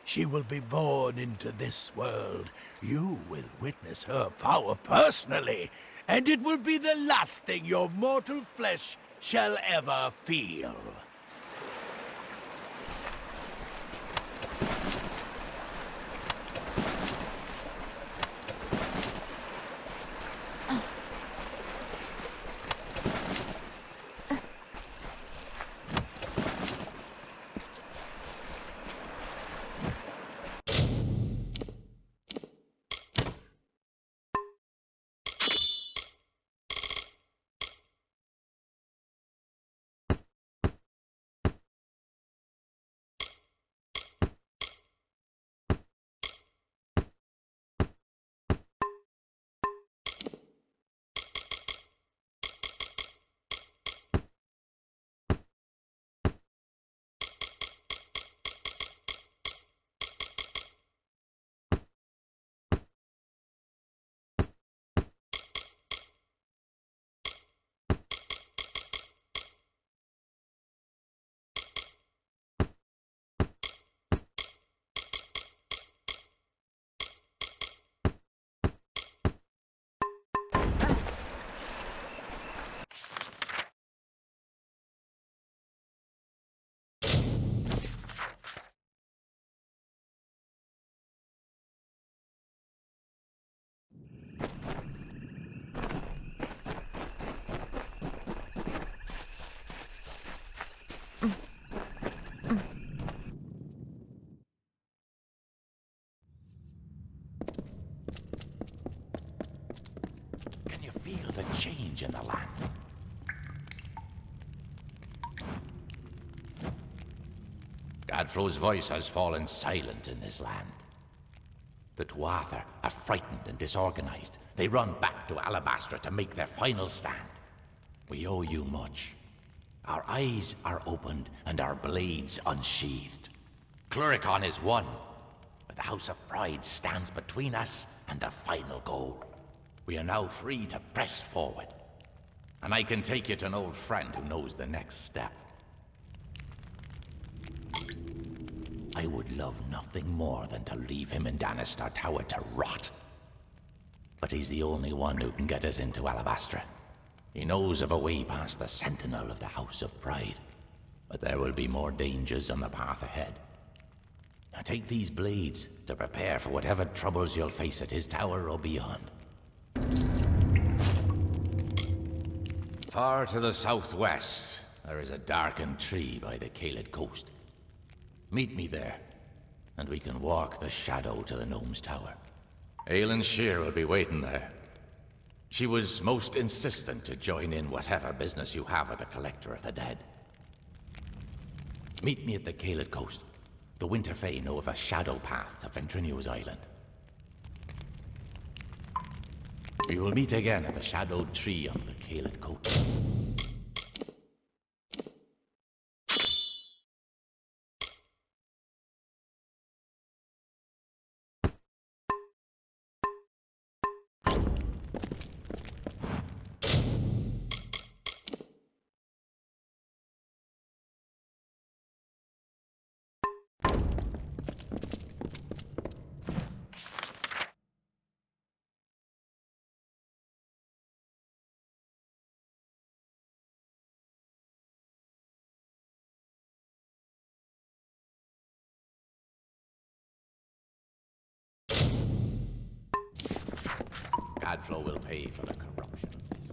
she will be born into this world. You will witness her power personally, and it will be the last thing your mortal flesh shall ever feel. Can you feel the change in the land? Gadfro's voice has fallen silent in this land. The Tuatha are frightened and disorganized. They run back to Alabastra to make their final stand. We owe you much. Our eyes are opened and our blades unsheathed. Cluricon is won, but the House of Pride stands between us and the final goal. We are now free to press forward. And I can take you to an old friend who knows the next step. I would love nothing more than to leave him in Danistar Tower to rot. But he's the only one who can get us into Alabastra. He knows of a way past the Sentinel of the House of Pride. But there will be more dangers on the path ahead. Now take these blades to prepare for whatever troubles you'll face at his tower or beyond. Far to the southwest, there is a darkened tree by the Caelid coast. Meet me there, and we can walk the shadow to the gnome's tower. Aelin Shear will be waiting there. She was most insistent to join in whatever business you have with the Collector of the Dead. Meet me at the Caelid coast. The Winter Fae know of a shadow path to Ventrinius Island. We will meet again at the shadowed tree on the Caelid coast. Gadflow will pay for the corruption of this.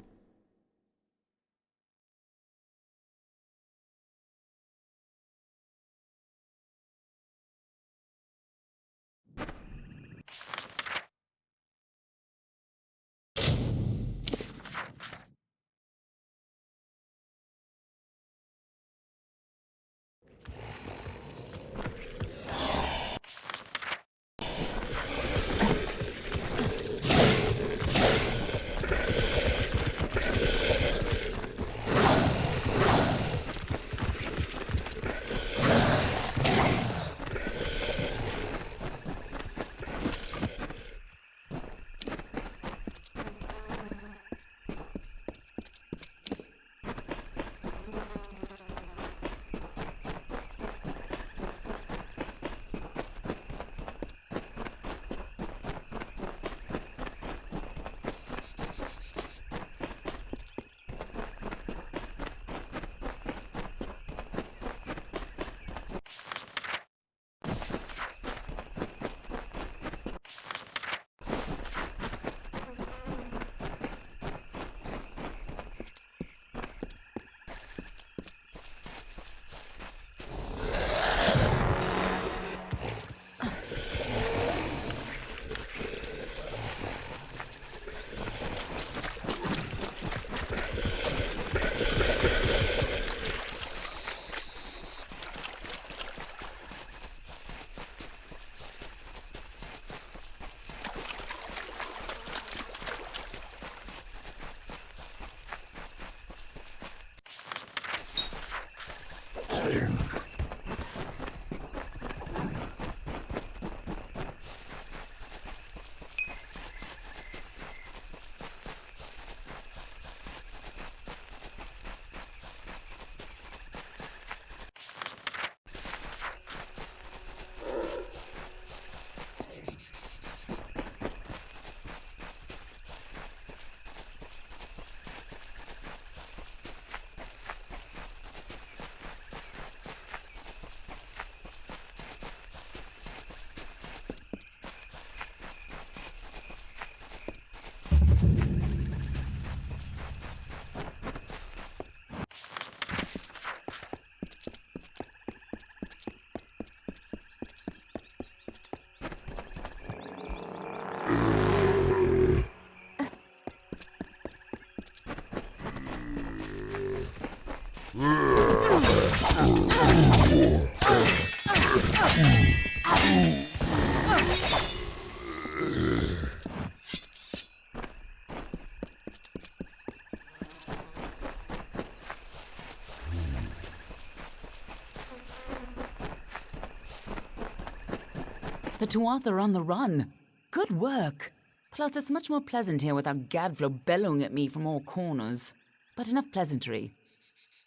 The Tuatha are on the run. Good work. Plus, it's much more pleasant here without Gadflow bellowing at me from all corners. But enough pleasantry.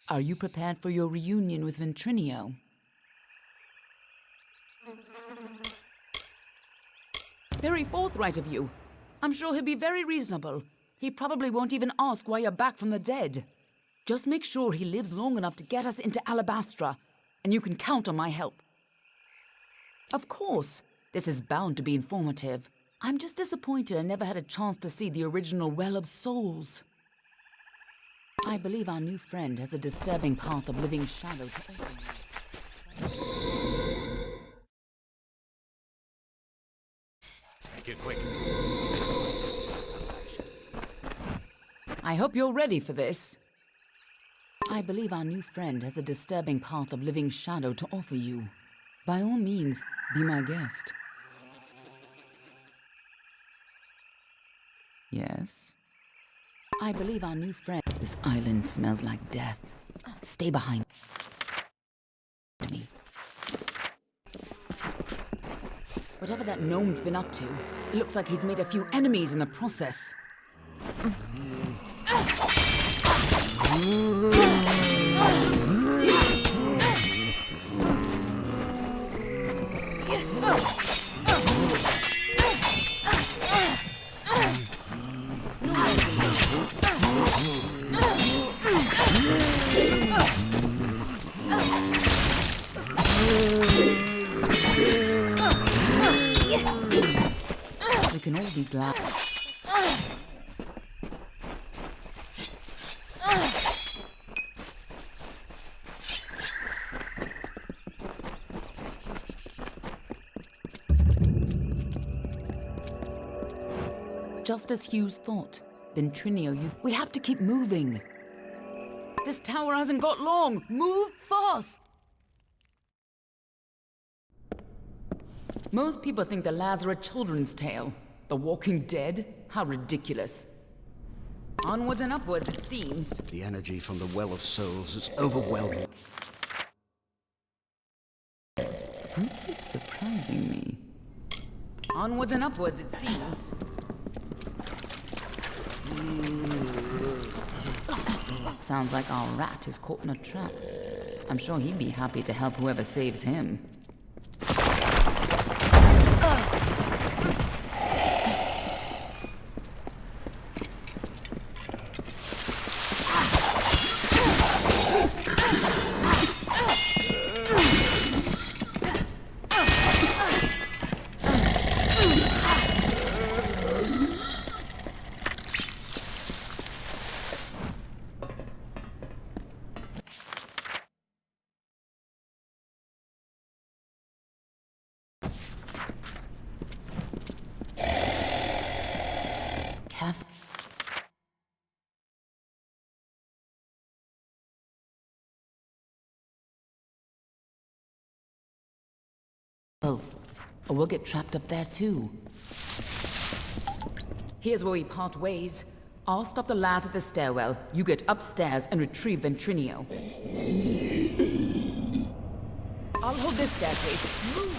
Are you prepared for your reunion with Ventrinio? Very forthright of you. I'm sure he'll be very reasonable. He probably won't even ask why you're back from the dead. Just make sure he lives long enough to get us into Alabastra, and you can count on my help. Of course, this is bound to be informative. I'm just disappointed I never had a chance to see the original Well of Souls. I believe our new friend has a disturbing path of living shadow to open. Make it quick. I hope you're ready for this. I believe our new friend has a disturbing path of living shadow to offer you. By all means, be my guest. Yes? I believe our new friend... This island smells like death. Stay behind me. Whatever that gnome's been up to, it looks like he's made a few enemies in the process. We can all be glad. just as Hughes thought. Ventrinio used... We have to keep moving. This tower hasn't got long. Move fast! Most people think the lads are a children's tale. The Walking Dead? How ridiculous. Onwards and upwards, it seems. The energy from the Well of Souls is overwhelming. You keep surprising me. Onwards and upwards, it seems. Sounds like our rat is caught in a trap. I'm sure he'd be happy to help whoever saves him. Well, or we'll get trapped up there too. Here's where we part ways. I'll stop the lads at the stairwell. You get upstairs and retrieve Ventrinio. I'll hold this staircase. Move!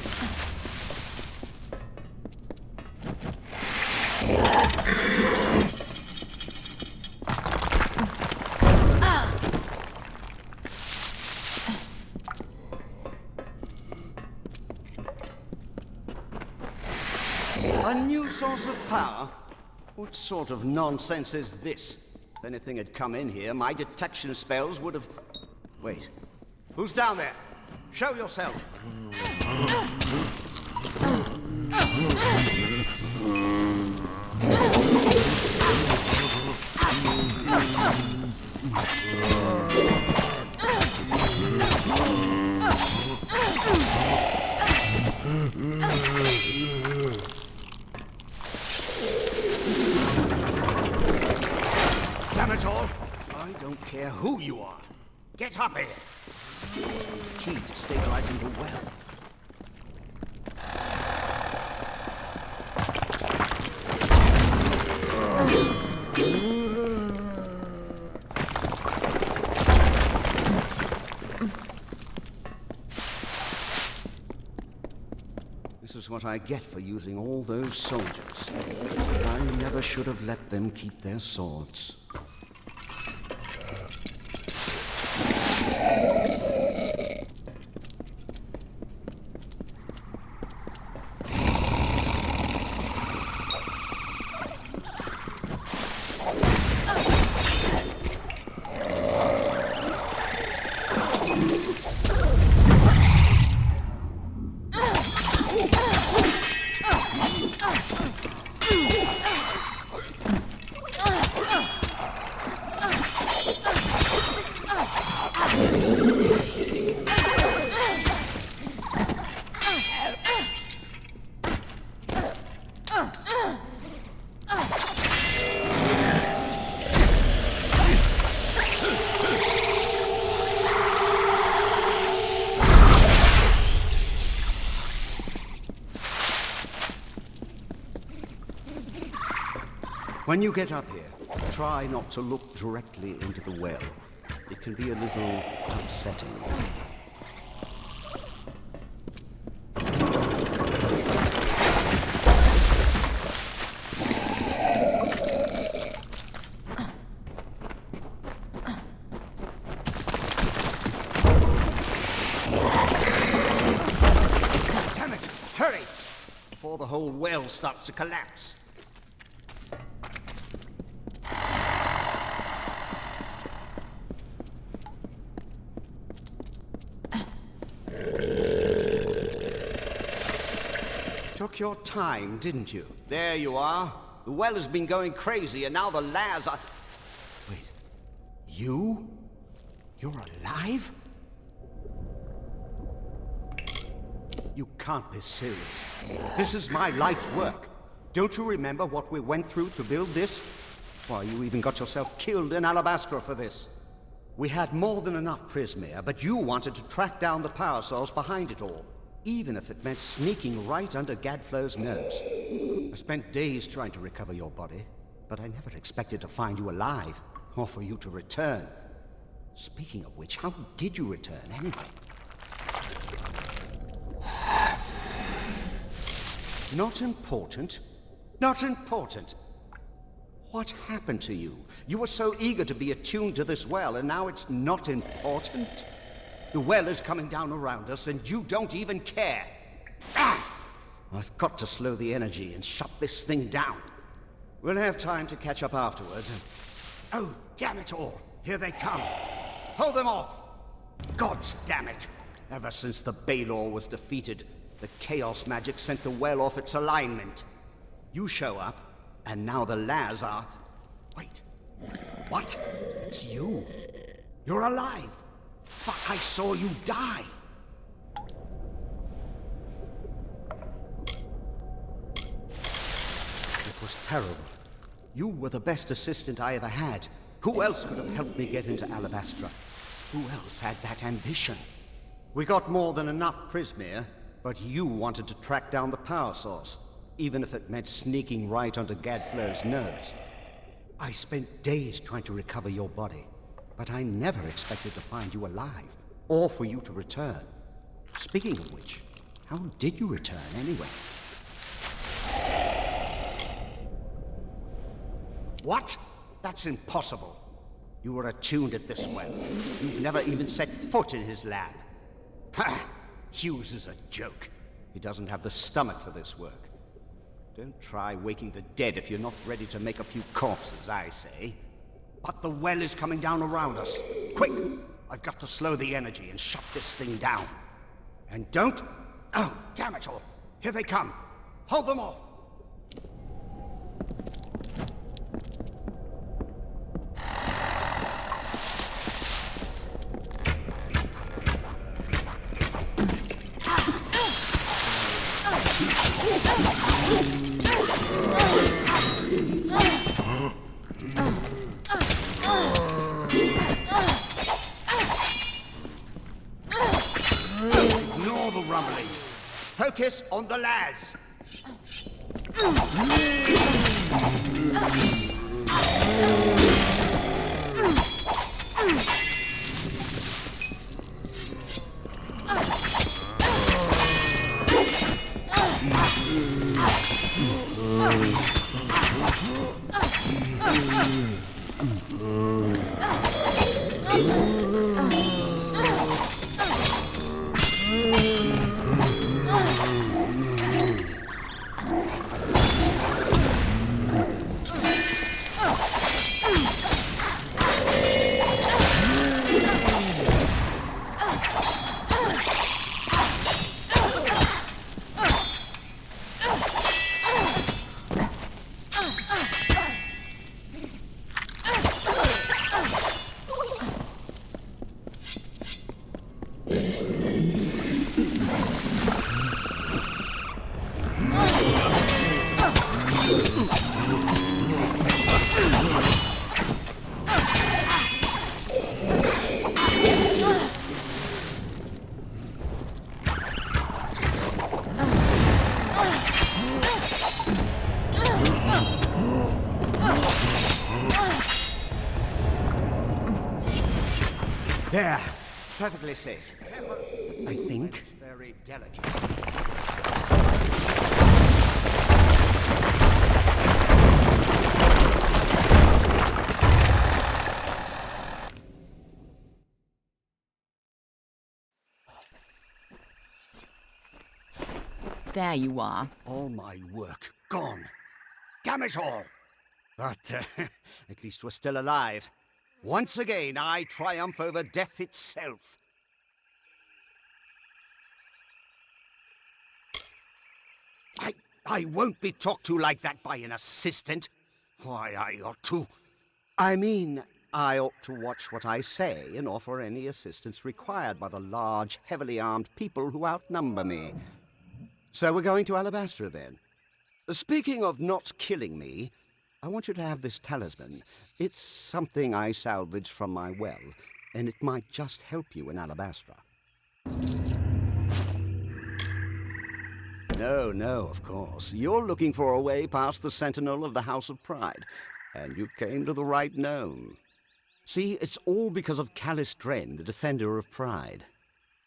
A new source of power? What sort of nonsense is this? If anything had come in here, my detection spells would have... Wait. Who's down there? Show yourself! Damn it all! I don't care who you are. Get up here! Key to stabilizing the well. This is what I get for using all those soldiers. I never should have let them keep their swords. When you get up here, try not to look directly into the well. It can be a little upsetting. Damn it! Hurry! Before the whole well starts to collapse. Took your time, didn't you? There you are. The well has been going crazy, and now the lads are... Wait. You? You're alive? You can't be serious. This is my life's work. Don't you remember what we went through to build this? Why, you even got yourself killed in Alabastra for this. We had more than enough Prismere, but you wanted to track down the power source behind it all, even if it meant sneaking right under Gadflow's nose. I spent days trying to recover your body, but I never expected to find you alive, or for you to return. Speaking of which, how did you return anyway? Not important. Not important. What happened to you? You were so eager to be attuned to this well, and now it's not important? The well is coming down around us, and you don't even care. Ah! I've got to slow the energy and shut this thing down. We'll have time to catch up afterwards. Oh, damn it all! Here they come! Hold them off! Gods damn it! Ever since the Balor was defeated, the Chaos magic sent the well off its alignment. You show up, and now the Laz are... Wait. What? It's you. You're alive. But I saw you die. It was terrible. You were the best assistant I ever had. Who else could have helped me get into Alabastra? Who else had that ambition? We got more than enough Prismere, but you wanted to track down the power source, even if it meant sneaking right onto Gadflow's nose. I spent days trying to recover your body, but I never expected to find you alive, or for you to return. Speaking of which, how did you return anyway? What? That's impossible. You were attuned at this well. You've never even set foot in his lab. Ha! Hughes is a joke. He doesn't have the stomach for this work. Don't try waking the dead if you're not ready to make a few corpses, I say. But the well is coming down around us. Quick! I've got to slow the energy and shut this thing down. And don't... Oh, damn it all! Here they come! Hold them off! Ignore the rumbling. Focus on the lads. There. Perfectly safe. I think. Very delicate. There you are. All my work gone. Damn it all! But at least we're still alive. Once again, I triumph over death itself. I won't be talked to like that by an assistant. Why, I ought to... I mean, I ought to watch what I say and offer any assistance required by the large, heavily armed people who outnumber me. So we're going to Alabastra, then? Speaking of not killing me, I want you to have this talisman. It's something I salvaged from my well, and it might just help you in Alabastra. No, of course. You're looking for a way past the Sentinel of the House of Pride, and you came to the right gnome. See, it's all because of Calistren, the Defender of Pride.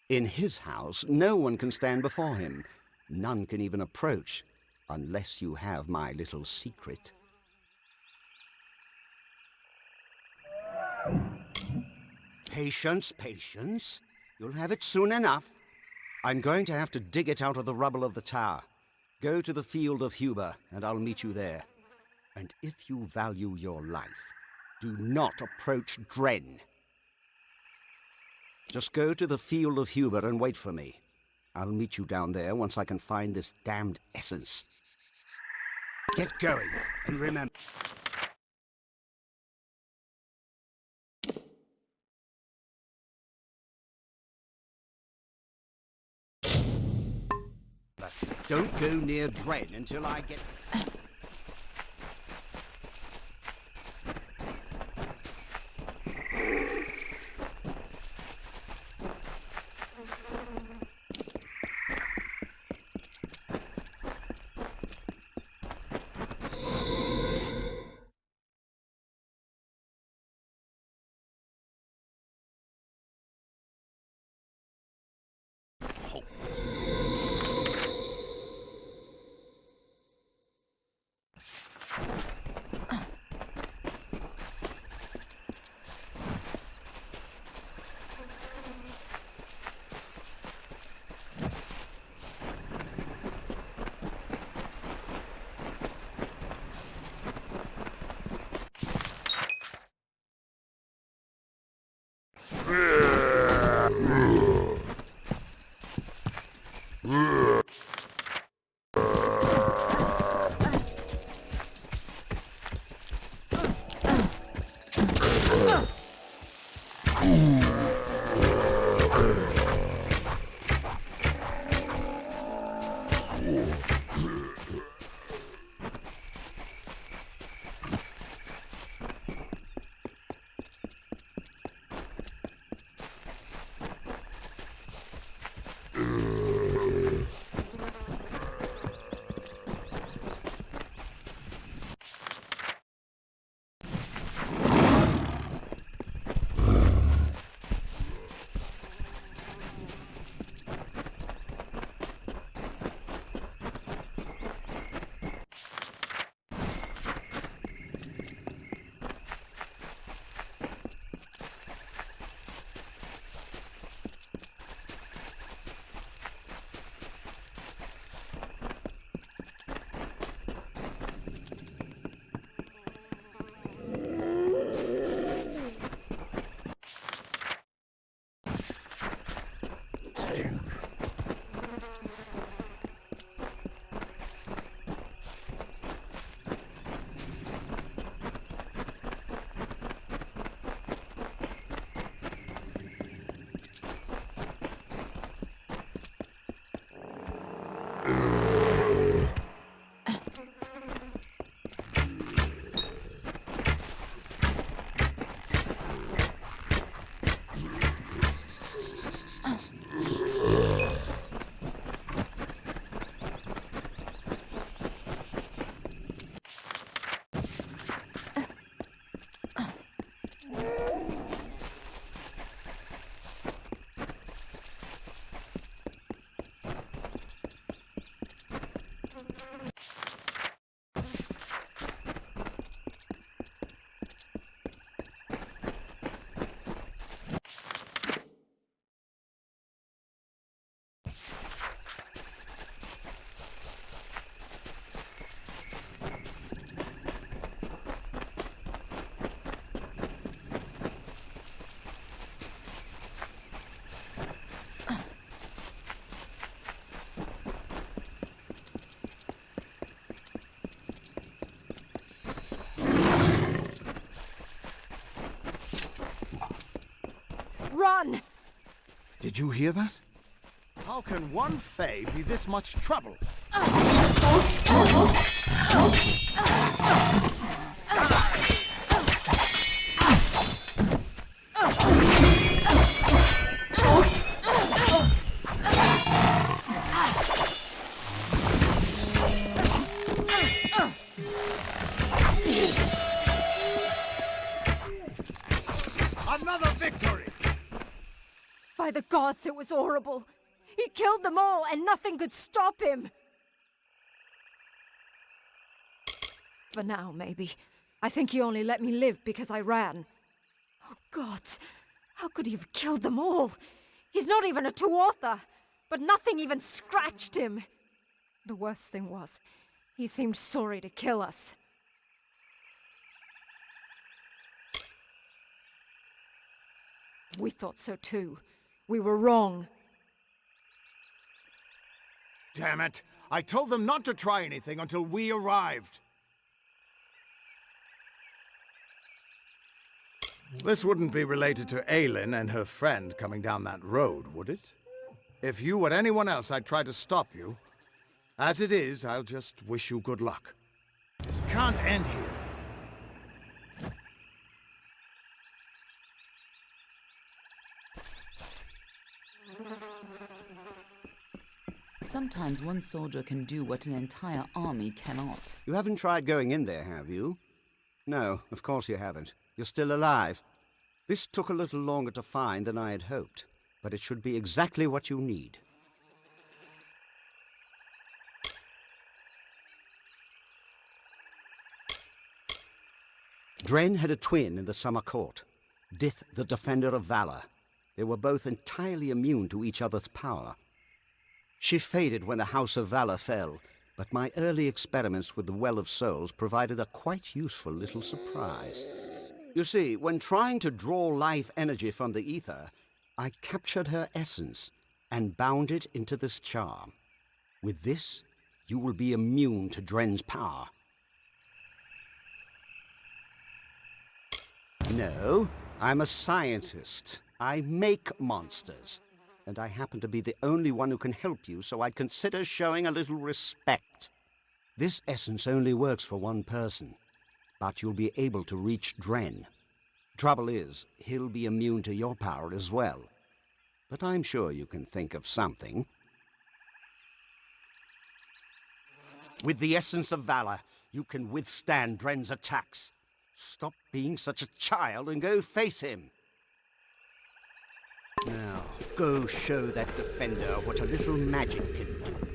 In his house, no one can stand before him. None can even approach, unless you have my little secret. Patience, patience. You'll have it soon enough. I'm going to have to dig it out of the rubble of the tower. Go to the field of Huber, and I'll meet you there. And if you value your life, do not approach Dren. Just go to the field of Huber and wait for me. I'll meet you down there once I can find this damned essence. Get going, and remember... Don't go near Dren until I get... Run! Did you hear that? How can one Fae be this much trouble? Another victory! By the gods, it was horrible. He killed them all, and nothing could stop him. For now, maybe. I think he only let me live because I ran. Oh, gods. How could he have killed them all? He's not even a two-author, but nothing even scratched him. The worst thing was, he seemed sorry to kill us. We thought so too. We were wrong. Damn it! I told them not to try anything until we arrived. This wouldn't be related to Aylin and her friend coming down that road, would it? If you or anyone else, I'd try to stop you. As it is, I'll just wish you good luck. This can't end here. Sometimes one soldier can do what an entire army cannot. You haven't tried going in there, have you? No, of course you haven't. You're still alive. This took a little longer to find than I had hoped, but it should be exactly what you need. Dren had a twin in the Summer Court, Dith the Defender of Valor. They were both entirely immune to each other's power. She faded when the House of Valor fell, but my early experiments with the Well of Souls provided a quite useful little surprise. You see, when trying to draw life energy from the ether, I captured her essence and bound it into this charm. With this, you will be immune to Dren's power. No, I'm a scientist. I make monsters. And I happen to be the only one who can help you, so I'd consider showing a little respect. This essence only works for one person, but you'll be able to reach Dren. Trouble is, he'll be immune to your power as well. But I'm sure you can think of something. With the essence of valor, you can withstand Dren's attacks. Stop being such a child and go face him. Now, go show that defender what a little magic can do.